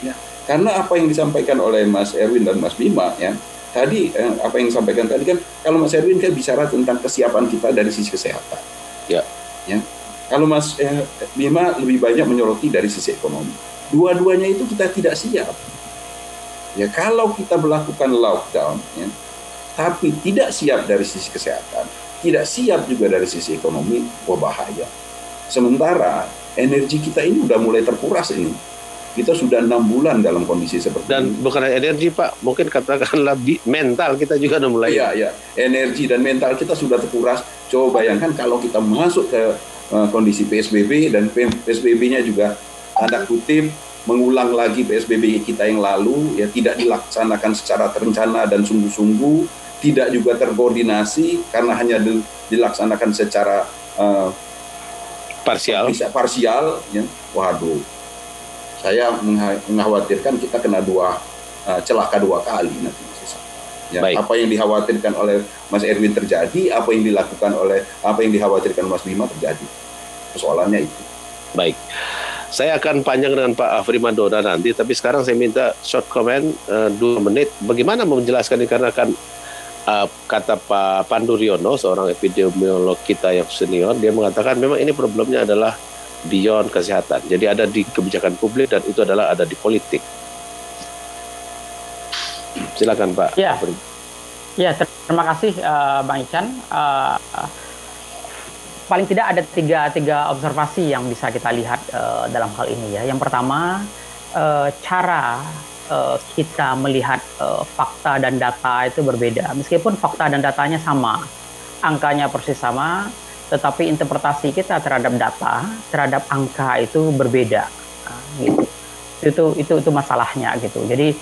ya. Karena apa yang disampaikan oleh Mas Erwin dan Mas Bima, ya, tadi apa yang disampaikan tadi kan, kalau Mas Erwin kan bicara tentang kesiapan kita dari sisi kesehatan, ya. Kalau Mas Bima lebih banyak menyoroti dari sisi ekonomi. Dua-duanya itu kita tidak siap. Ya, kalau kita melakukan lockdown, ya, tapi tidak siap dari sisi kesehatan, tidak siap juga dari sisi ekonomi, bahaya. Sementara energi kita ini udah mulai terkuras ini. Kita sudah 6 bulan dalam kondisi seperti dan ini. Bukan energi, Pak, mungkin katakanlah mental kita juga udah mulai. Iya, energi dan mental kita sudah terkuras. Coba bayangkan kalau kita masuk ke kondisi PSBB dan PSBB-nya juga tanda kutip mengulang lagi PSBB kita yang lalu, ya, tidak dilaksanakan secara terencana dan sungguh-sungguh, tidak juga terkoordinasi karena hanya dilaksanakan secara parsial, ya. Waduh, saya mengkhawatirkan kita kena celaka 2 kali nanti. Ya, apa yang dikhawatirkan oleh Mas Erwin terjadi, apa yang dikhawatirkan Mas Bima terjadi. Persoalannya itu. Baik. Saya akan panjang dengan Pak Afrimandona nanti, tapi sekarang saya minta short comment 2 menit. Bagaimana menjelaskan ini, karena kan kata Pak Pandu Riono, seorang epidemiolog kita yang senior, dia mengatakan memang ini problemnya adalah beyond kesehatan. Jadi ada di kebijakan publik dan itu adalah ada di politik. Silakan Pak. Ya, terima kasih Bang Ican. Paling tidak ada tiga observasi yang bisa kita lihat dalam hal ini, ya. Yang pertama, cara kita melihat fakta dan data itu berbeda. Meskipun fakta dan datanya sama, angkanya persis sama, tetapi interpretasi kita terhadap data, terhadap angka itu berbeda. Gitu. Itu masalahnya gitu. Jadi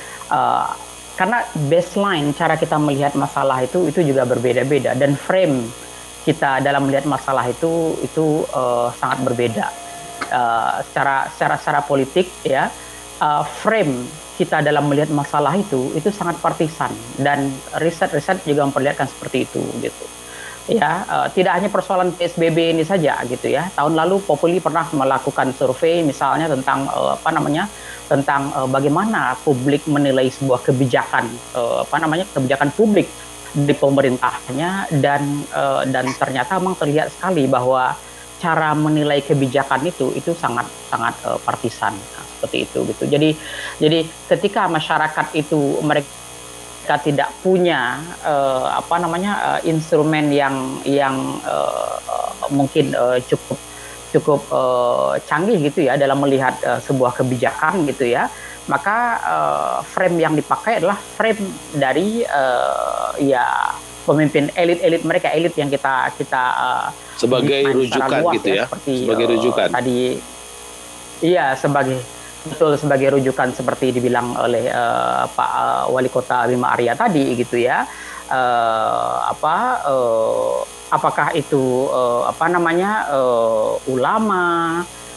karena baseline cara kita melihat masalah itu juga berbeda-beda, dan frame kita dalam melihat masalah itu sangat berbeda. Secara politik, ya, frame kita dalam melihat masalah itu sangat partisan, dan riset juga memperlihatkan seperti itu gitu. Ya, tidak hanya persoalan PSBB ini saja gitu, ya. Tahun lalu Populi pernah melakukan survei misalnya tentang tentang bagaimana publik menilai sebuah kebijakan kebijakan publik di pemerintahnya, dan ternyata memang terlihat sekali bahwa cara menilai kebijakan itu sangat partisan, seperti itu gitu. Jadi ketika masyarakat itu mereka tidak punya instrumen yang mungkin cukup canggih gitu, ya, dalam melihat sebuah kebijakan gitu, ya, maka frame yang dipakai adalah frame dari pemimpin elit mereka, elit yang kita sebagai rujukan luas, gitu, ya, seperti sebagai rujukan tadi, iya, sebagai rujukan seperti dibilang oleh Pak Wali Kota Bima Arya tadi gitu, ya. Apakah itu ulama,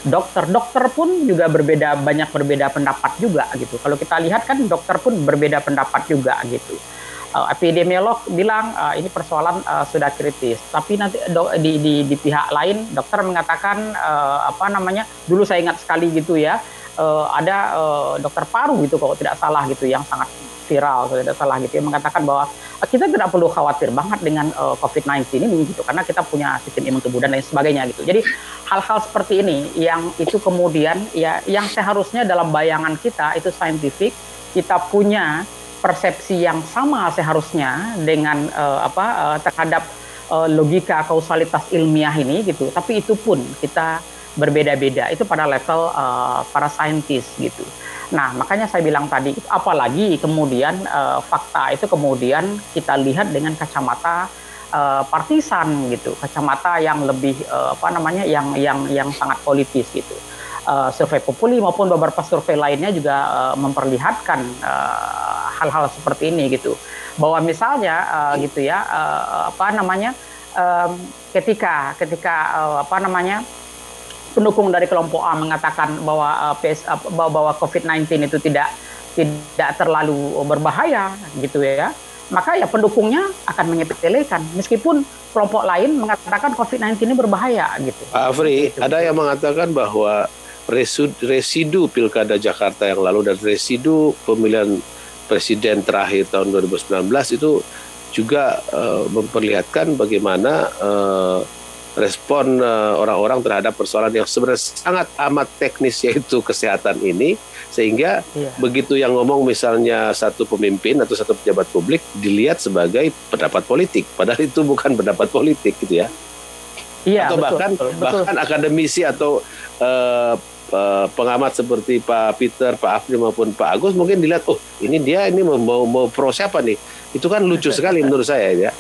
dokter pun juga banyak berbeda pendapat juga gitu. Kalau kita lihat kan dokter pun berbeda pendapat juga gitu. Epidemiolog bilang ini persoalan sudah kritis, tapi nanti di pihak lain dokter mengatakan dulu saya ingat sekali gitu, ya, ada dokter paru gitu kalau tidak salah gitu, yang sangat viral kalau tidak salah gitu ya, mengatakan bahwa kita tidak perlu khawatir banget dengan COVID-19 ini gitu, karena kita punya sistem imun tubuh dan lain sebagainya gitu. Jadi hal-hal seperti ini yang itu kemudian ya yang seharusnya dalam bayangan kita itu saintifik, kita punya persepsi yang sama seharusnya dengan terhadap logika kausalitas ilmiah ini gitu. Tapi itu pun kita berbeda-beda, itu pada level para saintis gitu. Nah, makanya saya bilang tadi, apalagi kemudian fakta itu kemudian kita lihat dengan kacamata partisan gitu, kacamata yang lebih yang sangat politis gitu. Survei Populi maupun beberapa survei lainnya juga memperlihatkan hal-hal seperti ini gitu, bahwa misalnya ketika pendukung dari kelompok A mengatakan bahwa COVID-19 itu tidak terlalu berbahaya gitu ya, maka ya pendukungnya akan menyepelekan meskipun kelompok lain mengatakan COVID-19 ini berbahaya gitu. Pak Afri, ada yang mengatakan bahwa residu Pilkada Jakarta yang lalu dan residu pemilihan presiden terakhir tahun 2019 itu juga memperlihatkan bagaimana respon orang-orang terhadap persoalan yang sebenarnya sangat amat teknis, yaitu kesehatan ini, sehingga begitu yang ngomong misalnya satu pemimpin atau satu pejabat publik dilihat sebagai pendapat politik, padahal itu bukan pendapat politik gitu ya. Iya, atau betul. bahkan akademisi atau pengamat seperti Pak Peter, Pak Afri maupun Pak Agus mungkin dilihat, ini mau pro siapa nih? Itu kan lucu sekali menurut saya ya.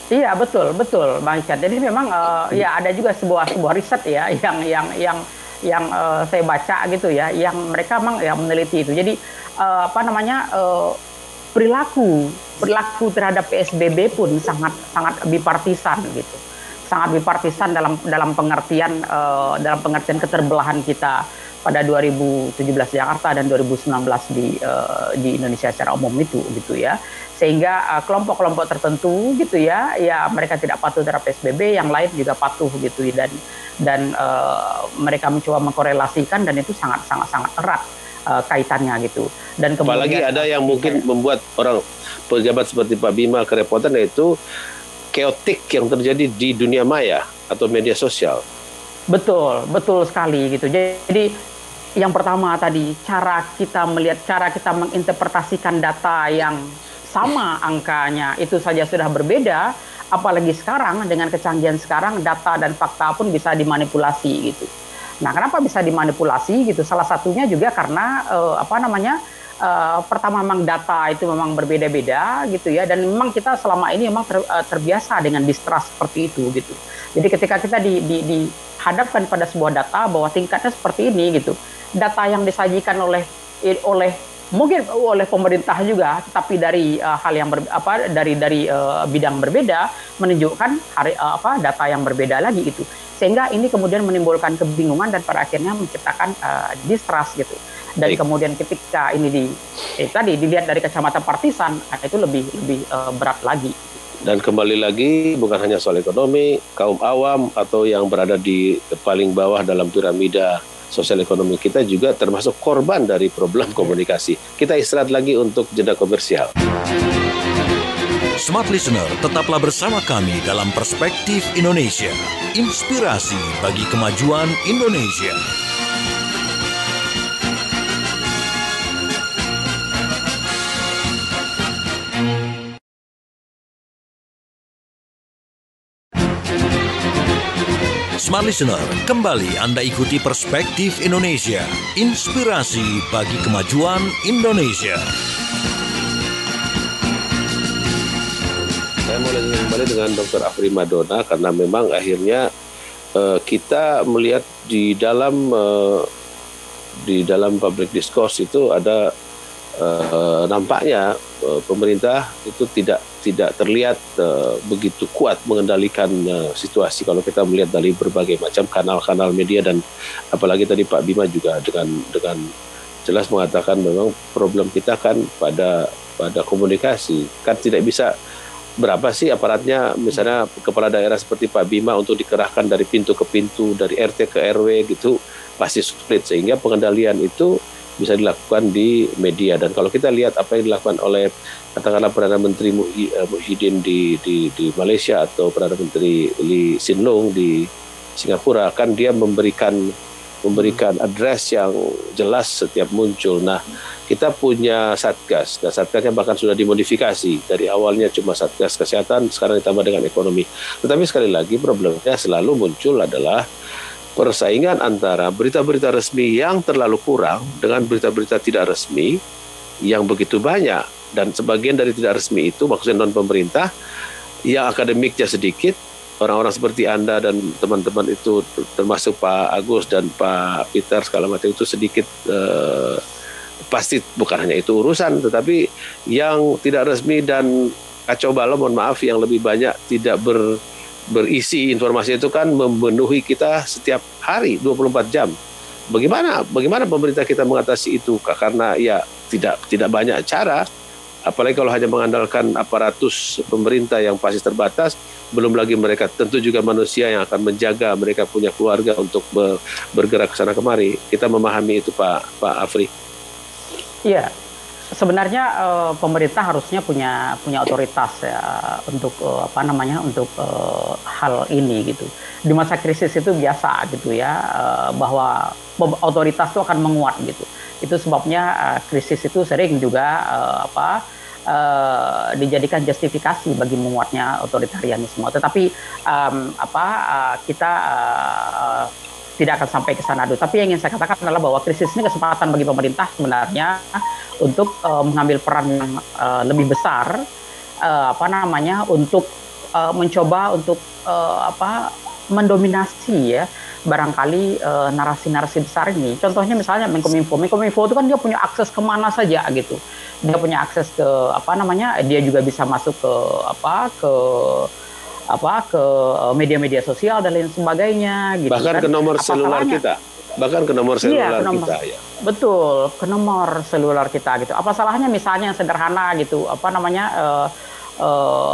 Iya, betul Bang Ican. Jadi memang ya ada juga sebuah riset ya yang saya baca gitu ya, yang mereka memang ya meneliti itu. Jadi perilaku terhadap PSBB pun sangat bipartisan gitu. Sangat bipartisan dalam pengertian keterbelahan kita pada 2017 Jakarta dan 2019 di Indonesia secara umum itu gitu ya. Sehingga kelompok-kelompok tertentu gitu ya mereka tidak patuh terhadap PSBB, yang lain juga patuh gitu ya, dan mereka mencoba mengkorelasikan, dan itu sangat erat kaitannya gitu. Dan kemudian apalagi ada yang mungkin membuat orang pejabat seperti Pak Bima kerepotan, yaitu chaotic yang terjadi di dunia maya atau media sosial. Betul sekali gitu. Jadi yang pertama tadi, cara kita menginterpretasikan data yang sama angkanya itu saja sudah berbeda, apalagi sekarang dengan kecanggihan sekarang data dan fakta pun bisa dimanipulasi gitu. Nah, kenapa bisa dimanipulasi gitu? Salah satunya juga karena pertama memang data itu memang berbeda-beda gitu ya, dan memang kita selama ini memang terbiasa dengan distrust seperti itu gitu. Jadi ketika kita dihadapkan pada sebuah data bahwa tingkatnya seperti ini gitu, data yang disajikan oleh mungkin oleh pemerintah juga, tapi dari hal yang dari bidang berbeda menunjukkan data yang berbeda lagi itu, sehingga ini kemudian menimbulkan kebingungan dan pada akhirnya menciptakan distrust gitu. Dan kemudian ketika ini dilihat dari kacamata partisan, itu lebih berat lagi. Dan kembali lagi, bukan hanya soal ekonomi, kaum awam atau yang berada di paling bawah dalam piramida sosial ekonomi kita juga termasuk korban dari problem komunikasi. Kita istirahat lagi untuk jeda komersial. Smart Listener, tetaplah bersama kami dalam Perspektif Indonesia. Inspirasi bagi kemajuan Indonesia. Smart Listener, kembali Anda ikuti Perspektif Indonesia, inspirasi bagi kemajuan Indonesia. Saya mulai kembali dengan Dr. Afri Madona, karena memang akhirnya kita melihat di dalam public discourse itu ada nampaknya pemerintah itu tidak terlihat begitu kuat mengendalikan situasi kalau kita melihat dari berbagai macam kanal-kanal media, dan apalagi tadi Pak Bima juga dengan jelas mengatakan memang problem kita kan pada komunikasi, kan tidak bisa berapa sih aparatnya, misalnya kepala daerah seperti Pak Bima untuk dikerahkan dari pintu ke pintu, dari RT ke RW gitu pasti sulit, sehingga pengendalian itu bisa dilakukan di media. Dan kalau kita lihat apa yang dilakukan oleh katakanlah Perdana Menteri Muhyiddin di Malaysia atau Perdana Menteri Lee Hsien Loong di Singapura, kan dia memberikan address yang jelas setiap muncul. Nah, kita punya satgas, dan satgasnya bahkan sudah dimodifikasi. Dari awalnya cuma satgas kesehatan, sekarang ditambah dengan ekonomi. Tetapi sekali lagi problemnya selalu muncul adalah persaingan antara berita-berita resmi yang terlalu kurang dengan berita-berita tidak resmi yang begitu banyak. Dan sebagian dari tidak resmi itu maksudnya non-pemerintah, yang akademiknya sedikit. Orang-orang seperti Anda dan teman-teman itu, termasuk Pak Agus dan Pak Peter segala macam itu sedikit, pasti bukan hanya itu urusan, tetapi yang tidak resmi dan kacau balau, mohon maaf, yang lebih banyak tidak berisi informasi itu kan memenuhi kita setiap hari 24 jam. Bagaimana pemerintah kita mengatasi itu? Karena ya tidak banyak cara. Apalagi kalau hanya mengandalkan aparatus pemerintah yang pasti terbatas, belum lagi mereka tentu juga manusia yang akan menjaga, mereka punya keluarga untuk bergerak ke sana kemari. Kita memahami itu, Pak Afri. Iya, sebenarnya pemerintah harusnya punya otoritas ya untuk untuk hal ini gitu. Di masa krisis itu biasa gitu ya, bahwa otoritas itu akan menguat gitu. Itu sebabnya krisis itu sering juga dijadikan justifikasi bagi menguatnya otoritarianisme. Tetapi kita tidak akan sampai ke sana dulu. Tapi yang ingin saya katakan adalah bahwa krisis ini kesempatan bagi pemerintah sebenarnya untuk mengambil peran yang lebih besar, untuk mencoba untuk mendominasi ya barangkali narasi-narasi besar ini. Contohnya misalnya Menkominfo itu kan dia punya akses kemana saja gitu. Dia punya akses ke dia juga bisa masuk ke media-media sosial dan lain sebagainya gitu. Bahkan ke nomor selular kita. Bahkan ke nomor selular kita ya. Betul, ke nomor selular kita gitu. Apa salahnya misalnya yang sederhana gitu,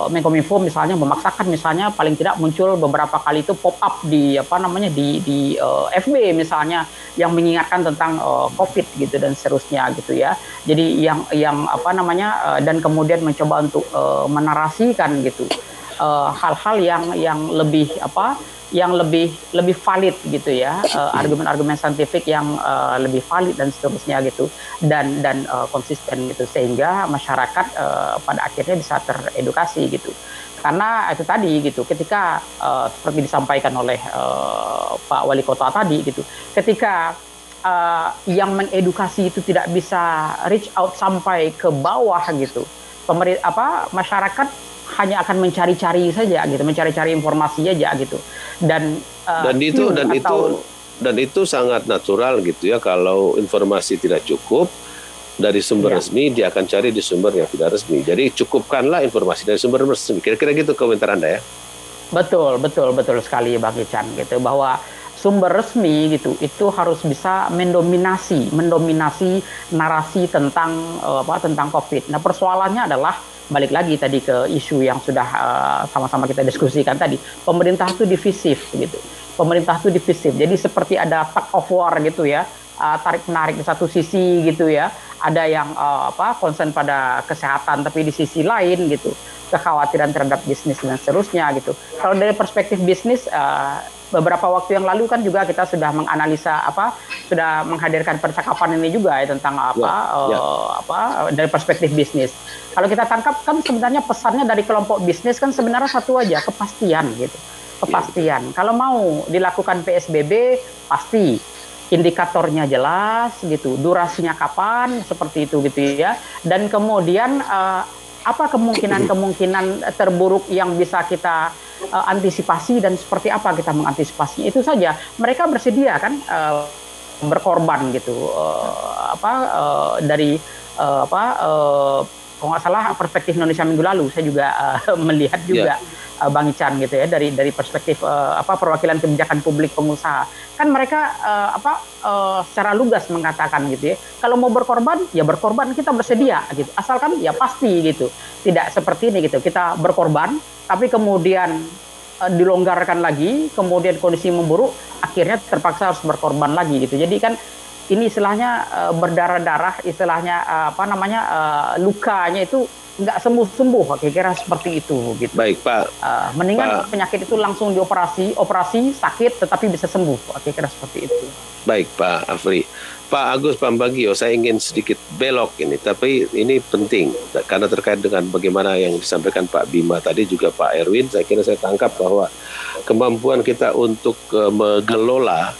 Menkominfo misalnya memaksakan misalnya paling tidak muncul beberapa kali itu pop up di di FB misalnya yang mengingatkan tentang COVID gitu dan seterusnya gitu ya. Jadi yang dan kemudian mencoba untuk menarasikan gitu hal-hal yang lebih lebih valid gitu ya, argumen-argumen saintifik yang lebih valid dan seterusnya gitu, dan konsisten gitu, sehingga masyarakat pada akhirnya bisa teredukasi gitu. Karena itu tadi gitu, ketika seperti disampaikan oleh Pak Wali Kota tadi gitu, ketika yang mengedukasi itu tidak bisa reach out sampai ke bawah gitu, masyarakat hanya akan mencari-cari saja gitu, mencari-cari informasi aja gitu, dan itu sangat natural gitu ya. Kalau informasi tidak cukup dari sumber resmi, dia akan cari di sumber yang tidak resmi. Jadi cukupkanlah informasi dari sumber resmi. Kira-kira gitu komentar Anda ya? Betul sekali Bang Ican gitu, bahwa sumber resmi gitu itu harus bisa mendominasi narasi tentang tentang COVID. Nah, persoalannya adalah balik lagi tadi ke isu yang sudah sama-sama kita diskusikan tadi. Pemerintah itu divisif gitu. Jadi seperti ada tug of war gitu ya, tarik menarik di satu sisi gitu ya. Ada yang konsen pada kesehatan, tapi di sisi lain gitu kekhawatiran terhadap bisnis dan seterusnya gitu. Kalau dari perspektif bisnis, beberapa waktu yang lalu kan juga kita sudah menganalisa sudah menghadirkan percakapan ini juga ya tentang dari perspektif bisnis. Kalau kita tangkap kan sebenarnya pesannya dari kelompok bisnis kan sebenarnya satu aja, kepastian gitu. Kepastian. Kalau mau dilakukan PSBB pasti indikatornya jelas gitu, durasinya kapan, seperti itu gitu ya. Dan kemudian apa kemungkinan terburuk yang bisa kita antisipasi dan seperti apa kita mengantisipasinya, itu saja. Mereka bersedia kan berkorban gitu, kalau nggak salah perspektif Indonesia minggu lalu saya juga melihat juga Bang Ican gitu ya, dari perspektif perwakilan kebijakan publik pengusaha kan mereka secara lugas mengatakan gitu ya, kalau mau berkorban ya berkorban, kita bersedia gitu, asalkan ya pasti gitu, tidak seperti ini gitu, kita berkorban tapi kemudian dilonggarkan lagi, kemudian kondisi memburuk, akhirnya terpaksa harus berkorban lagi gitu. Jadi kan ini istilahnya berdarah-darah, istilahnya lukanya itu nggak sembuh-sembuh, kira-kira seperti itu gitu. Baik Pak. Mendingan penyakit itu langsung operasi sakit tetapi bisa sembuh, kira-kira seperti itu. Baik Pak Afri. Pak Agus, Pak Bagio, saya ingin sedikit belok ini, tapi ini penting karena terkait dengan bagaimana yang disampaikan Pak Bima tadi, juga Pak Erwin. Saya kira saya tangkap bahwa kemampuan kita untuk mengelola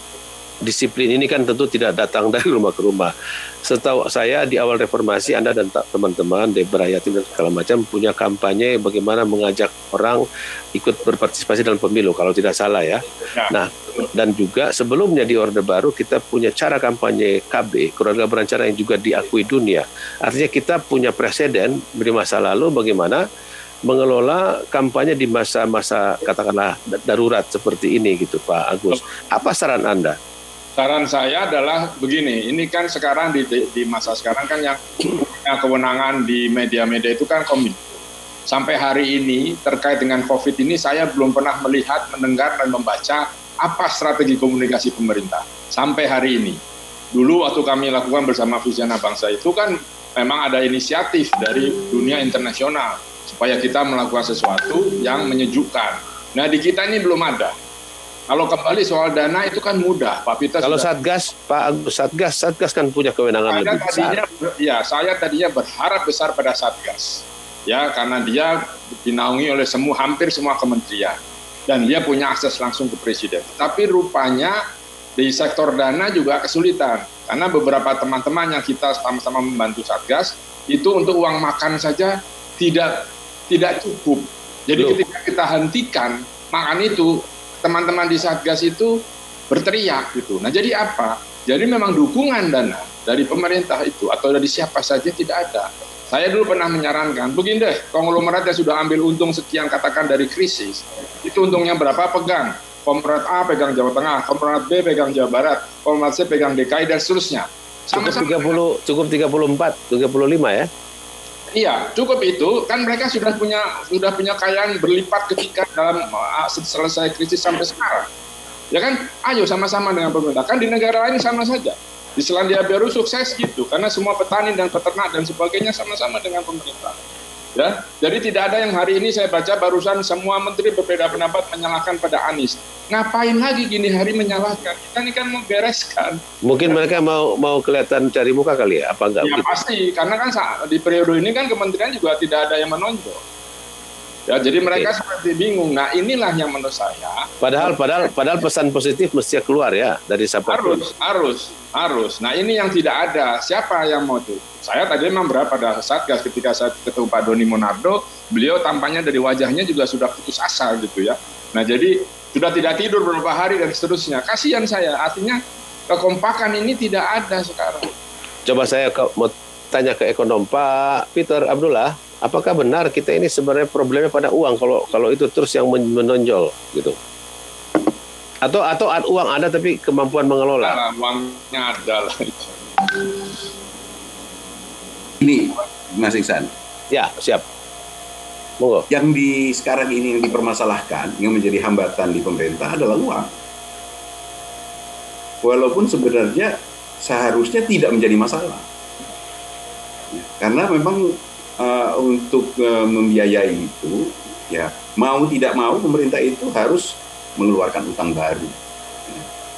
disiplin ini kan tentu tidak datang dari rumah ke rumah. Setahu saya di awal reformasi Anda dan teman-teman Debra Yatin dan segala macam punya kampanye bagaimana mengajak orang ikut berpartisipasi dalam pemilu, kalau tidak salah ya. Nah, dan juga sebelumnya di Orde Baru kita punya cara kampanye KB, keluarga berencana, yang juga diakui dunia. Artinya kita punya presiden di masa lalu bagaimana mengelola kampanye di masa-masa katakanlah darurat seperti ini gitu Pak Agus. Apa saran Anda? Saran saya adalah begini, ini kan sekarang di masa sekarang kan yang punya kewenangan di media-media itu kan Kominfo. Sampai hari ini terkait dengan COVID ini saya belum pernah melihat, mendengar, dan membaca apa strategi komunikasi pemerintah sampai hari ini. Dulu waktu kami lakukan bersama Visiana Bangsa itu kan memang ada inisiatif dari dunia internasional supaya kita melakukan sesuatu yang menyejukkan. Nah di kita ini belum ada. Kalau kembali soal dana itu kan mudah, Pak Peter. Kalau Satgas, Pak Agus, Satgas kan punya kewenangan lebih besar. Saya tadinya berharap besar pada Satgas, ya karena dia dinaungi oleh hampir semua kementerian dan dia punya akses langsung ke Presiden. Tapi rupanya di sektor dana juga kesulitan karena beberapa teman-teman yang kita sama-sama membantu Satgas itu untuk uang makan saja tidak cukup. Jadi ketika kita hentikan makan itu, teman-teman di Satgas itu berteriak gitu. Nah jadi apa? Jadi memang dukungan dana dari pemerintah itu atau dari siapa saja tidak ada. Saya dulu pernah menyarankan, begini deh, konglomerat yang sudah ambil untung sekian katakan dari krisis, itu untungnya berapa pegang. Konglomerat A pegang Jawa Tengah, konglomerat B pegang Jawa Barat, konglomerat C pegang DKI dan seterusnya. Cukup 34, 35 ya? Iya, cukup itu. Kan mereka sudah punya kekayaan berlipat ketika dalam selesai krisis sampai sekarang. Ya kan, ayo sama-sama dengan pemerintah. Kan di negara lain sama saja. Di Selandia Baru sukses gitu, karena semua petani dan peternak dan sebagainya sama-sama dengan pemerintah. Ya, jadi tidak ada yang hari ini saya baca barusan semua menteri berbeda pendapat menyalahkan pada Anies. Ngapain lagi gini hari menyalahkan? Kita ini kan mau bereskan. Mungkin mereka mau kelihatan cari muka kali ya? Apa enggak? Ya begitu? pasti, karena kan di periode ini kan kementerian juga tidak ada yang menonjol. Ya, jadi mereka seperti bingung. Nah, inilah yang menurut saya. Padahal pesan positif mesti keluar ya dari siapapun. Harus. Nah, ini yang tidak ada. Siapa yang mau tuh? Saya tadi memang berapa pada Satgas ketika saya ketemu Pak Doni Monardo, beliau tampaknya dari wajahnya juga sudah putus asa gitu ya. Nah, jadi sudah tidak tidur beberapa hari dan seterusnya. Kasihan saya. Artinya kekompakan ini tidak ada sekarang. Coba saya mau tanya ke ekonom Pak Peter Abdullah. Apakah benar kita ini sebenarnya problemnya pada uang kalau itu terus yang menonjol gitu? Atau uang ada tapi kemampuan mengelola? Nah, uangnya ada lah. Ini Mas Iksan. Ya, siap. Monggo. Yang sekarang ini yang dipermasalahkan, yang menjadi hambatan di pemerintah adalah uang. Walaupun sebenarnya seharusnya tidak menjadi masalah. Karena memang untuk membiayai itu, ya mau tidak mau pemerintah itu harus mengeluarkan utang baru,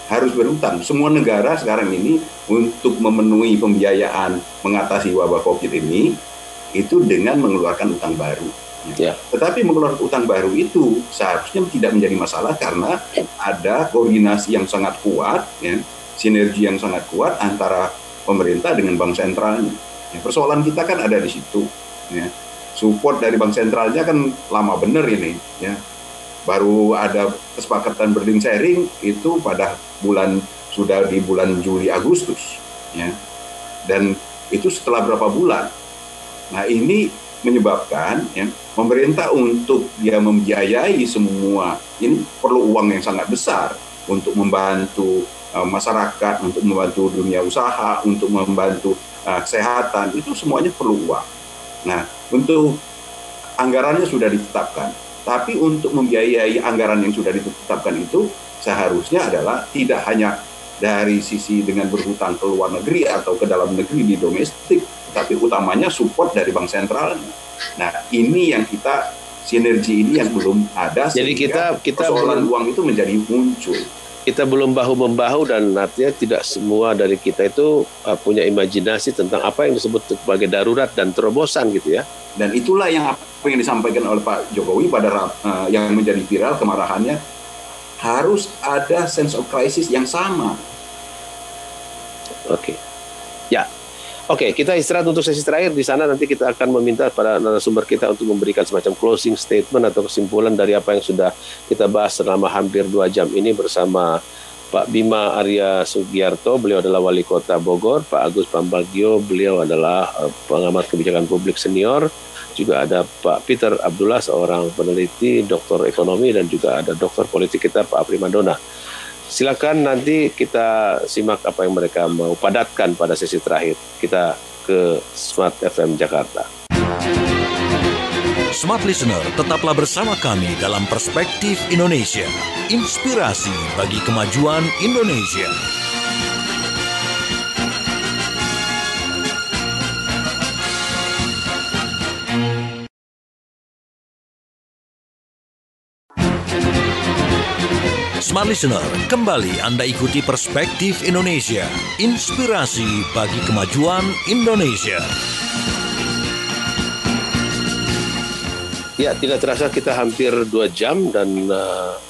harus berutang. Semua negara sekarang ini untuk memenuhi pembiayaan mengatasi wabah COVID ini itu dengan mengeluarkan utang baru. Ya. Tetapi mengeluarkan utang baru itu seharusnya tidak menjadi masalah karena ada koordinasi yang sangat kuat, ya, sinergi yang sangat kuat antara pemerintah dengan bank sentralnya. Ya, persoalan kita kan ada di situ. Ya, support dari bank sentralnya kan lama bener ini, ya. Baru ada kesepakatan burden sharing itu pada sudah di bulan Juli Agustus, ya. Dan itu setelah berapa bulan. Nah, ini menyebabkan ya pemerintah untuk dia membiayai semua ini perlu uang yang sangat besar untuk membantu masyarakat, untuk membantu dunia usaha, untuk membantu kesehatan, itu semuanya perlu uang. Nah, untuk anggarannya sudah ditetapkan, tapi untuk membiayai anggaran yang sudah ditetapkan itu seharusnya adalah tidak hanya dari sisi dengan berhutang ke luar negeri atau ke dalam negeri di domestik, tapi utamanya support dari bank sentral. Nah, ini yang sinergi ini yang belum ada. Jadi kita persoalan uang itu menjadi muncul. Kita belum bahu-membahu, dan artinya tidak semua dari kita itu punya imajinasi tentang apa yang disebut sebagai darurat dan terobosan gitu ya. Dan itulah apa yang disampaikan oleh Pak Jokowi pada yang menjadi viral kemarahannya, harus ada sense of crisis yang sama. Oke. Ya. Oke, kita istirahat untuk sesi terakhir. Di sana nanti kita akan meminta para narasumber kita untuk memberikan semacam closing statement atau kesimpulan dari apa yang sudah kita bahas selama hampir 2 jam ini bersama Pak Bima Arya Sugiarto, beliau adalah Wali Kota Bogor, Pak Agus Pambagio, beliau adalah pengamat kebijakan publik senior, juga ada Pak Peter Abdullah, seorang peneliti, doktor ekonomi, dan juga ada doktor politik kita, Pak Primadona. Silakan nanti kita simak apa yang mereka mau padatkan pada sesi terakhir. Kita ke Smart FM Jakarta. Smart Listener, tetaplah bersama kami dalam Perspektif Indonesia. Inspirasi bagi kemajuan Indonesia. Smart Listener, kembali Anda ikuti Perspektif Indonesia. Inspirasi bagi kemajuan Indonesia. Ya, tidak terasa kita hampir 2 jam, dan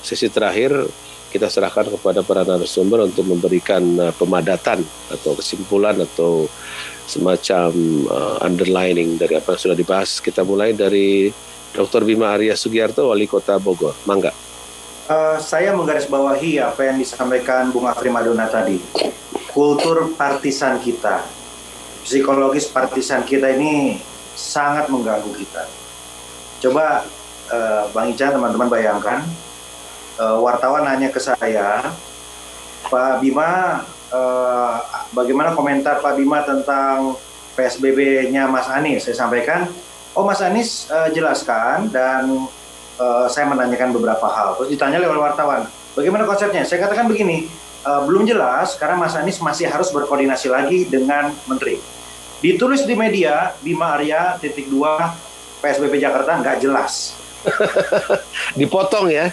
sesi terakhir kita serahkan kepada para narasumber untuk memberikan pemadatan atau kesimpulan atau semacam underlining dari apa yang sudah dibahas. Kita mulai dari Dr. Bima Arya Sugiarto, Wali Kota Bogor. Mangga. Saya menggarisbawahi apa yang disampaikan Bung Primadona tadi. Kultur partisan kita, psikologis partisan kita ini sangat mengganggu kita. Coba Bang Ican, teman-teman bayangkan, wartawan nanya ke saya, Pak Bima, bagaimana komentar Pak Bima tentang PSBB-nya Mas Anies? Saya sampaikan, Mas Anies jelaskan, dan saya menanyakan beberapa hal. Terus ditanya oleh wartawan, bagaimana konsepnya? Saya katakan begini, belum jelas karena Mas Anies masih harus berkoordinasi lagi dengan Menteri. Ditulis di media, Bima Arya, _2, PSBB Jakarta nggak jelas. Dipotong ya?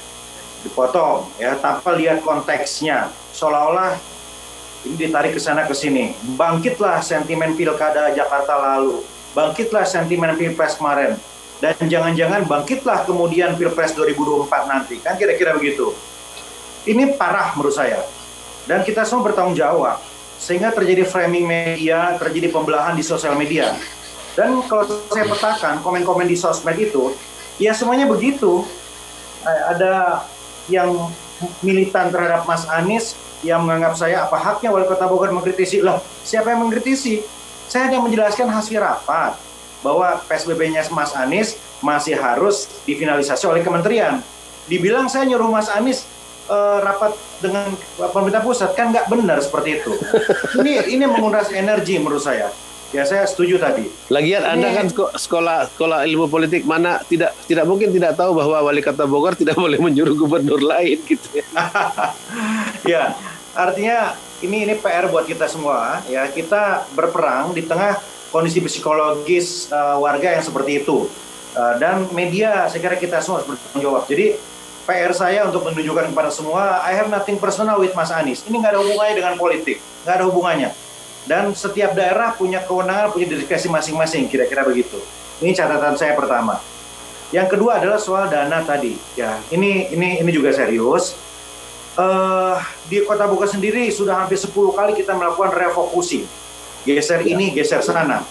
Dipotong, ya, tanpa lihat konteksnya. Seolah-olah ini ditarik ke sana ke sini. Bangkitlah sentimen pilkada Jakarta lalu. Bangkitlah sentimen pilpres kemarin. Dan jangan-jangan bangkitlah kemudian Pilpres 2024 nanti. Kan kira-kira begitu. Ini parah menurut saya. Dan kita semua bertanggung jawab. Sehingga terjadi framing media, terjadi pembelahan di sosial media. Dan kalau saya petakan komen-komen di sosmed itu, ya semuanya begitu. Ada yang militan terhadap Mas Anies, yang menganggap saya apa haknya Wali Kota Bogor mengkritisi. Loh, siapa yang mengkritisi? Saya hanya menjelaskan hasil rapat, bahwa PSBB-nya Mas Anies masih harus difinalisasi oleh kementerian. Dibilang saya nyuruh Mas Anies rapat dengan pemerintah pusat, kan nggak benar seperti itu. Ini menguras energi menurut saya. Ya, saya setuju tadi. Lagian Anda kan sekolah ilmu politik, mana tidak mungkin tidak tahu bahwa Wali Kota Bogor tidak boleh menyuruh gubernur lain gitu ya. Ya, artinya ini PR buat kita semua ya. Kita berperang di tengah kondisi psikologis warga yang seperti itu, dan media, saya kira kita semua harus bertanggung jawab. Jadi PR saya untuk menunjukkan kepada semua, I have nothing personal with Mas Anies. Ini nggak ada hubungannya dengan politik, nggak ada hubungannya. Dan setiap daerah punya kewenangan, punya diskresi masing-masing, kira-kira begitu. Ini catatan saya pertama. Yang kedua adalah soal dana tadi. Ya, ini juga serius. Di Kota Bogor sendiri sudah hampir 10 kali kita melakukan refocusing. Geser ini, geser sana.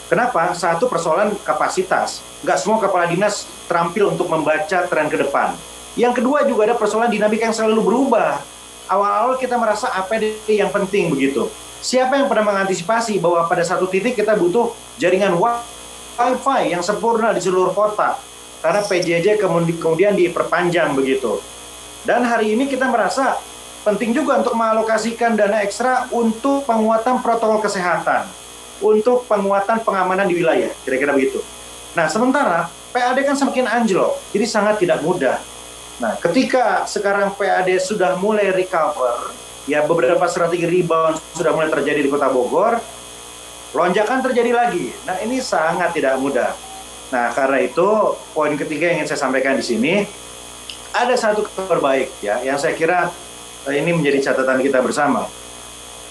Kenapa? Satu, persoalan kapasitas. Nggak semua kepala dinas terampil untuk membaca tren ke depan. Yang kedua juga ada persoalan dinamika yang selalu berubah. Awal-awal kita merasa APD yang penting begitu. Siapa yang pernah mengantisipasi bahwa pada satu titik kita butuh jaringan Wi-Fi yang sempurna di seluruh kota. Karena PJJ kemudian diperpanjang begitu. Dan hari ini kita merasa penting juga untuk mengalokasikan dana ekstra untuk penguatan protokol kesehatan, untuk penguatan pengamanan di wilayah, kira-kira begitu. Nah, sementara PAD kan semakin anjlok, jadi sangat tidak mudah. Nah, ketika sekarang PAD sudah mulai recover, ya beberapa strategi rebound sudah mulai terjadi di Kota Bogor, lonjakan terjadi lagi. Nah, ini sangat tidak mudah. Nah, karena itu poin ketiga yang ingin saya sampaikan di sini, ada satu kabar baik ya, yang saya kira ini menjadi catatan kita bersama.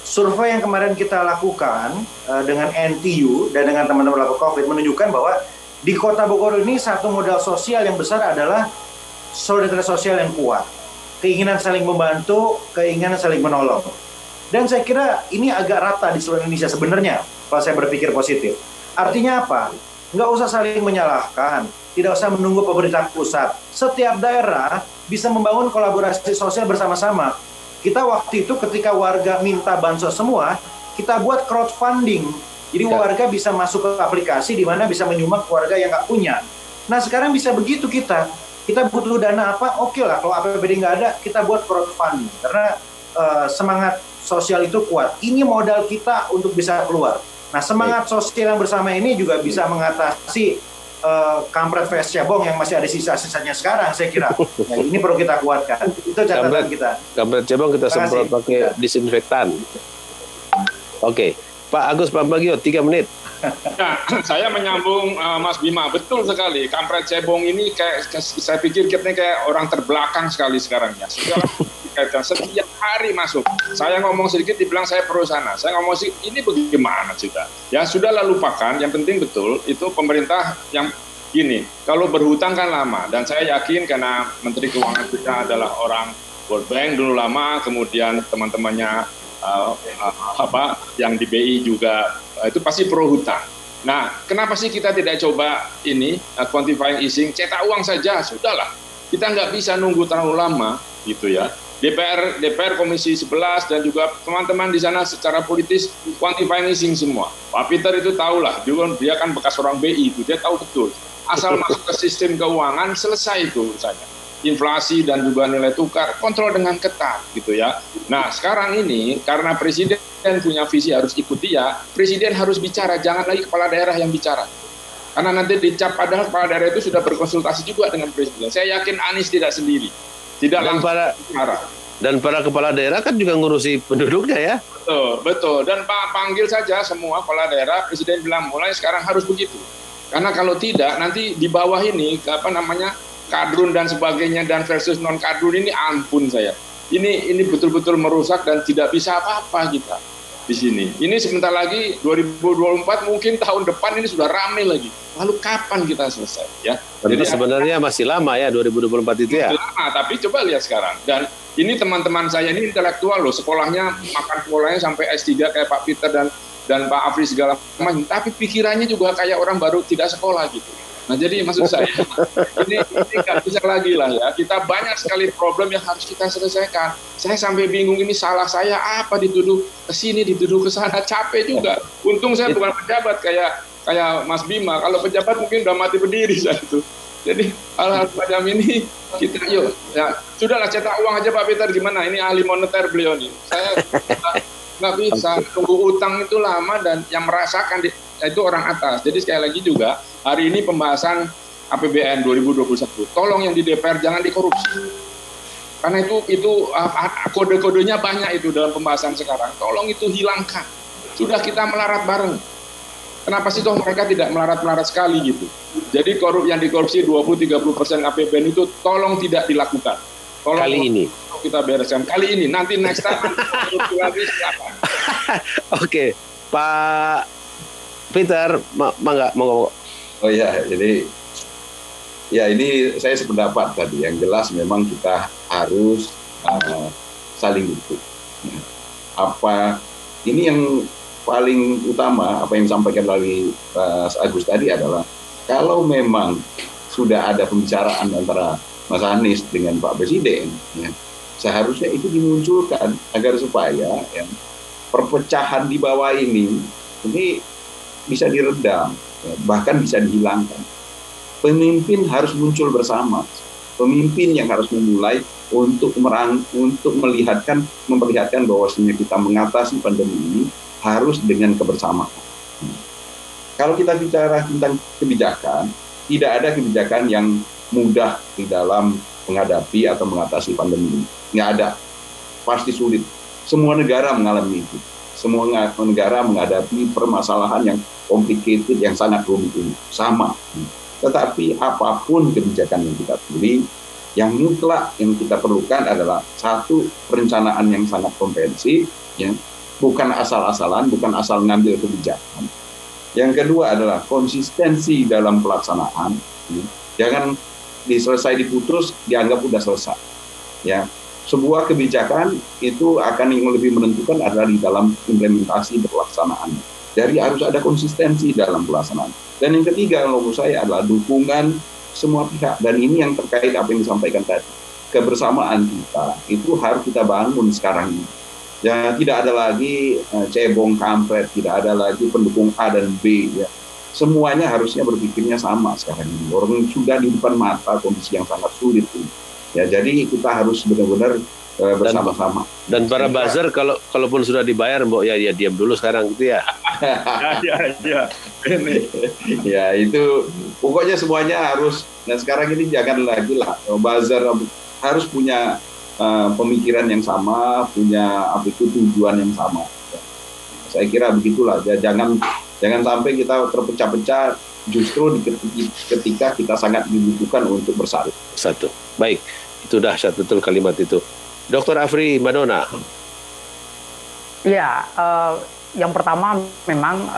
Survei yang kemarin kita lakukan dengan NTU dan dengan teman-teman pelaku COVID menunjukkan bahwa di Kota Bogor ini satu modal sosial yang besar adalah solidaritas sosial yang kuat, keinginan saling membantu, keinginan saling menolong. Dan saya kira ini agak rata di seluruh Indonesia sebenarnya, kalau saya berpikir positif. Artinya apa? Nggak usah saling menyalahkan, tidak usah menunggu pemerintah pusat. Setiap daerah bisa membangun kolaborasi sosial bersama-sama. Kita waktu itu ketika warga minta bansos semua, kita buat crowdfunding. Jadi warga bisa masuk ke aplikasi di mana bisa menyumbang ke warga yang nggak punya. Nah sekarang bisa begitu kita butuh dana apa, oke lah, kalau APBD nggak ada, kita buat crowdfunding. Karena semangat sosial itu kuat. Ini modal kita untuk bisa keluar. Nah semangat sosial yang bersama ini juga bisa mengatasi kampret vs cebong yang masih ada sisa-sisanya sekarang, saya kira. Nah, ini perlu kita kuatkan. Itu catatan kita. Kampret cebong kita semprot pakai disinfektan. Oke. Pak Agus Pambagio, 3 menit. Nah, saya menyambung Mas Bima, betul sekali. Kampret cebong ini kayak saya pikir kita kayak orang terbelakang sekali sekarang ya. Setiap hari masuk. Saya ngomong sedikit dibilang saya pro sana. Saya ngomong sedikit, ini bagaimana kita? Ya sudahlah lupakan. Yang penting betul itu pemerintah yang gini. Kalau berhutang kan lama dan saya yakin karena Menteri Keuangan kita adalah orang World Bank dulu lama, kemudian teman-temannya yang di BI juga itu pasti pro hutang. Nah, kenapa sih kita tidak coba ini quantifying easing, cetak uang saja, sudahlah. Kita nggak bisa nunggu terlalu lama, gitu ya. DPR Komisi 11 dan juga teman-teman di sana secara politis quantifying easing semua. Pak Peter itu tahulah, dia kan bekas orang BI itu, dia tahu betul. Asal masuk ke sistem keuangan selesai itu urusannya. Inflasi dan juga nilai tukar kontrol dengan ketat gitu ya. Nah sekarang ini karena presiden punya visi harus ikut dia, presiden harus bicara, jangan lagi kepala daerah yang bicara. Karena nanti dicap, padahal kepala daerah itu sudah berkonsultasi juga dengan presiden. Saya yakin Anies tidak sendiri, tidak langsung bicara. Dan para kepala daerah kan juga ngurusi penduduknya ya. Betul. Dan panggil saja semua kepala daerah, presiden bilang mulai sekarang harus begitu. Karena kalau tidak nanti di bawah ini kadrun dan sebagainya dan versus non kadrun ini ampun saya. Ini betul-betul merusak dan tidak bisa apa-apa kita di sini. Ini sebentar lagi 2024 mungkin tahun depan ini sudah ramai lagi. Lalu kapan kita selesai ya? Jadi sebenarnya masih lama ya 2024 itu ya. Lama, tapi coba lihat sekarang. Dan ini teman-teman saya ini intelektual loh, sekolahnya makan sekolahnya sampai S3 kayak Pak Peter dan Pak Afri segala macam. Tapi pikirannya juga kayak orang baru tidak sekolah gitu. Nah jadi maksud saya ini nggak bisa lagi lah ya, kita banyak sekali problem yang harus kita selesaikan. Saya sampai bingung ini salah saya apa, dituduh ke sini, dituduh ke sana, capek juga. Untung saya bukan pejabat kayak Mas Bima, kalau pejabat mungkin udah mati berdiri saat itu. Jadi hal-hal macam ini kita yuk ya sudahlah, cetak uang aja Pak Peter, gimana, ini ahli moneter beliau nih. Saya nggak bisa, tunggu utang itu lama dan yang merasakan itu orang atas. Jadi sekali lagi juga hari ini pembahasan APBN 2021, tolong yang di DPR jangan dikorupsi. Karena itu kode-kodenya banyak itu dalam pembahasan sekarang. Tolong itu hilangkan. Sudah kita melarat bareng. Kenapa sih toh mereka tidak melarat-melarat sekali gitu. Jadi yang dikorupsi 20-30% APBN itu tolong tidak dilakukan. Tolong kali ini kita bereskan. Kali ini, nanti next time lagi silakan. Oke, Pak Peter, mangga. Oh ya, jadi ya ini saya sependapat tadi. Yang jelas memang kita harus saling dukung. Apa ini yang paling utama, apa yang disampaikan dari Mas Agus tadi adalah kalau memang sudah ada pembicaraan antara Mas Anies dengan Pak Presiden, ya, seharusnya itu dimunculkan agar supaya ya, perpecahan di bawah ini bisa diredam, ya, bahkan bisa dihilangkan. Pemimpin harus muncul bersama. Pemimpin yang harus memulai untuk memperlihatkan bahwasanya kita mengatasi pandemi ini harus dengan kebersamaan. Kalau kita bicara tentang kebijakan, tidak ada kebijakan yang mudah di dalam menghadapi atau mengatasi pandemi ini. Nggak ada, pasti sulit. Semua negara mengalami itu. Semua negara menghadapi permasalahan yang complicated, yang sangat rumit ini. Sama. Tetapi apapun kebijakan yang kita pilih, yang mutlak yang kita perlukan adalah satu, perencanaan yang sangat komprehensif, ya, bukan asal-asalan, bukan asal ngambil kebijakan. Yang kedua adalah konsistensi dalam pelaksanaan. Ya. Jangan selesai diputus dianggap udah selesai. Ya, sebuah kebijakan itu akan yang lebih menentukan adalah di dalam implementasi pelaksanaan. Jadi harus ada konsistensi dalam pelaksanaan. Dan yang ketiga menurut saya adalah dukungan semua pihak. Dan ini yang terkait apa yang disampaikan tadi. Kebersamaan kita itu harus kita bangun sekarang ini. Ya, tidak ada lagi cebong kampret, tidak ada lagi pendukung A dan B. Ya. Semuanya harusnya berpikirnya sama sekarang ini. Orang sudah di depan mata kondisi yang sangat sulit ini. Ya, jadi kita harus benar-benar bersama-sama. Dan para buzzer kalaupun sudah dibayar, Mbok, ya diam dulu sekarang gitu ya. Ya itu pokoknya semuanya harus. Nah sekarang ini jangan lagi lah buzzer, harus punya pemikiran yang sama, punya tujuan yang sama. Saya kira begitulah. Ya, jangan sampai kita terpecah-pecah justru ketika kita sangat dibutuhkan untuk bersatu. Satu. Baik, itu dahsyat betul kalimat itu. Dr. Afri Madona. Ya, yang pertama memang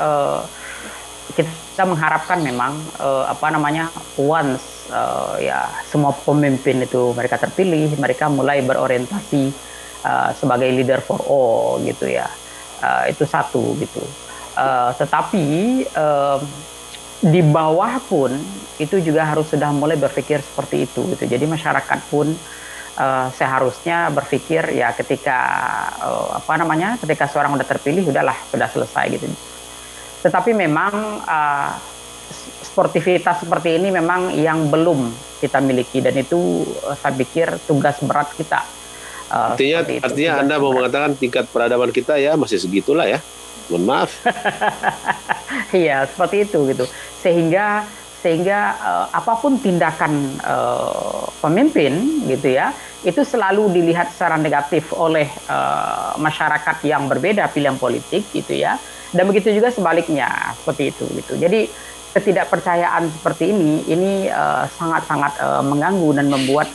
kita mengharapkan memang once ya semua pemimpin itu mereka terpilih, mereka mulai berorientasi sebagai leader for all gitu ya. Itu satu gitu. Tetapi di bawah pun itu juga harus sudah mulai berpikir seperti itu gitu. Jadi masyarakat pun seharusnya berpikir ya ketika ketika seorang udah terpilih sudah selesai gitu. Tetapi memang sportivitas seperti ini memang yang belum kita miliki, dan itu saya pikir tugas berat kita. Artinya Anda mau mengatakan tingkat peradaban kita ya masih segitulah ya. Mohon maaf. Iya, seperti itu gitu. Sehingga apapun tindakan pemimpin gitu ya, itu selalu dilihat secara negatif oleh masyarakat yang berbeda pilihan politik gitu ya. Dan begitu juga sebaliknya seperti itu gitu. Jadi ketidakpercayaan seperti ini sangat-sangat mengganggu dan membuat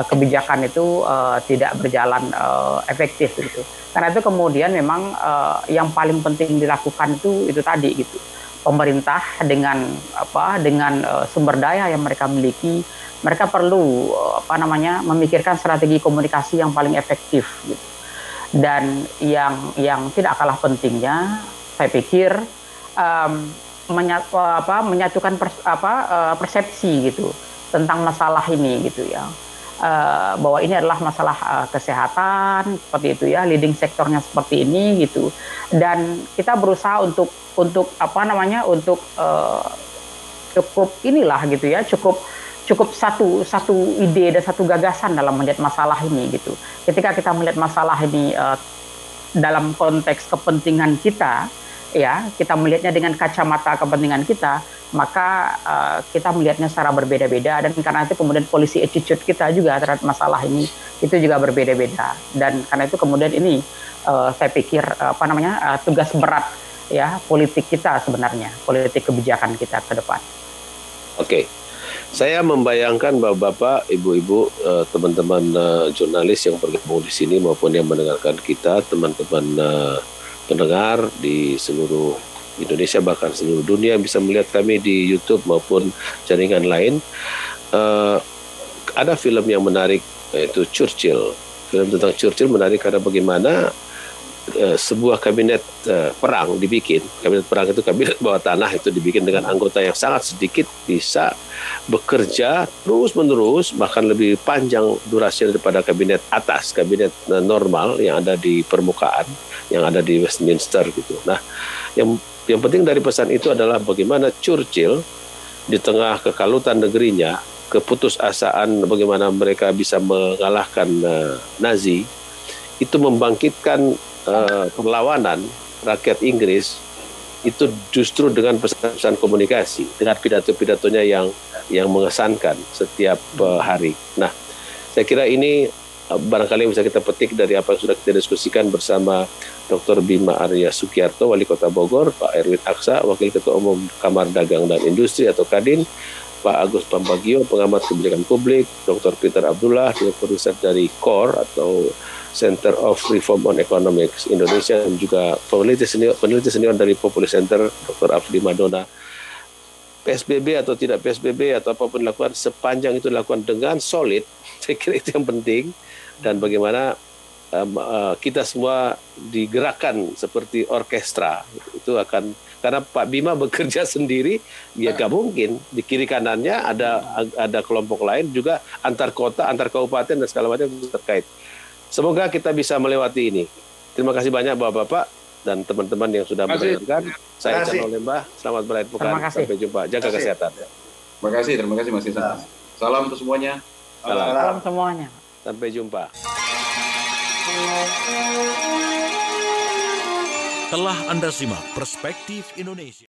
kebijakan itu tidak berjalan efektif gitu. Karena itu kemudian memang yang paling penting dilakukan itu tadi gitu. Pemerintah dengan sumber daya yang mereka miliki, mereka perlu memikirkan strategi komunikasi yang paling efektif gitu. Dan yang tidak kalah pentingnya, saya pikir menyatukan persepsi gitu tentang masalah ini gitu ya. Bahwa ini adalah masalah kesehatan seperti itu ya, leading sektornya seperti ini gitu. Dan kita berusaha untuk cukup inilah gitu ya, cukup satu ide dan satu gagasan dalam melihat masalah ini gitu. Ketika kita melihat masalah ini dalam konteks kepentingan kita ya, kita melihatnya dengan kacamata kepentingan kita, maka kita melihatnya secara berbeda-beda, dan karena itu kemudian policy attitude kita juga terhadap masalah ini itu juga berbeda-beda. Dan karena itu kemudian ini saya pikir tugas berat ya politik kita sebenarnya, politik kebijakan kita ke depan. Oke. Saya membayangkan Bapak, Ibu-ibu, teman-teman jurnalis yang bergabung di sini maupun yang mendengarkan kita, teman-teman pendengar di seluruh Indonesia bahkan seluruh dunia bisa melihat kami di YouTube maupun jaringan lain. Ada film yang menarik yaitu Churchill. Film tentang Churchill menarik karena bagaimana sebuah kabinet perang dibikin. Kabinet perang itu kabinet bawah tanah, itu dibikin dengan anggota yang sangat sedikit, bisa bekerja terus-menerus bahkan lebih panjang durasi daripada kabinet atas, kabinet normal yang ada di permukaan, yang ada di Westminster gitu. Nah, yang penting dari pesan itu adalah bagaimana Churchill di tengah kekalutan negerinya, keputusasaan bagaimana mereka bisa mengalahkan Nazi, itu membangkitkan perlawanan rakyat Inggris itu justru dengan pesan-pesan komunikasi, dengan pidato-pidatonya yang mengesankan setiap hari. Nah, Saya kira ini barangkali bisa kita petik dari apa yang sudah kita diskusikan bersama Dr. Bima Arya Sugiarto, Wali Kota Bogor, Pak Erwin Aksa, Wakil Ketua Umum Kamar Dagang dan Industri atau Kadin, Pak Agus Pambagio, pengamat kebijakan publik, Dr. Peter Abdullah, Direktur Riset dari CORE atau Center of Reform on Economics Indonesia, dan juga peneliti senior dari Populi Center, Dr. Afli Madona. PSBB atau tidak PSBB atau apapun dilakukan, sepanjang itu dilakukan dengan solid, saya kira itu yang penting. Dan bagaimana kita semua digerakkan seperti orkestra, itu akan, karena Pak Bima bekerja sendiri, ya gak mungkin di kiri kanannya ada kelompok lain juga, antar kota, antar kabupaten dan segala macam terkait. Semoga kita bisa melewati ini. Terima kasih banyak Bapak-bapak dan teman-teman yang sudah mendengarkan. Saya Cano Lembah, selamat berakhir pekan. Sampai jumpa. Jaga kesehatan. Terima kasih Mas Ihsan. Salam untuk semuanya. Salam semuanya. Sampai jumpa. Telah Anda simak Perspektif Indonesia.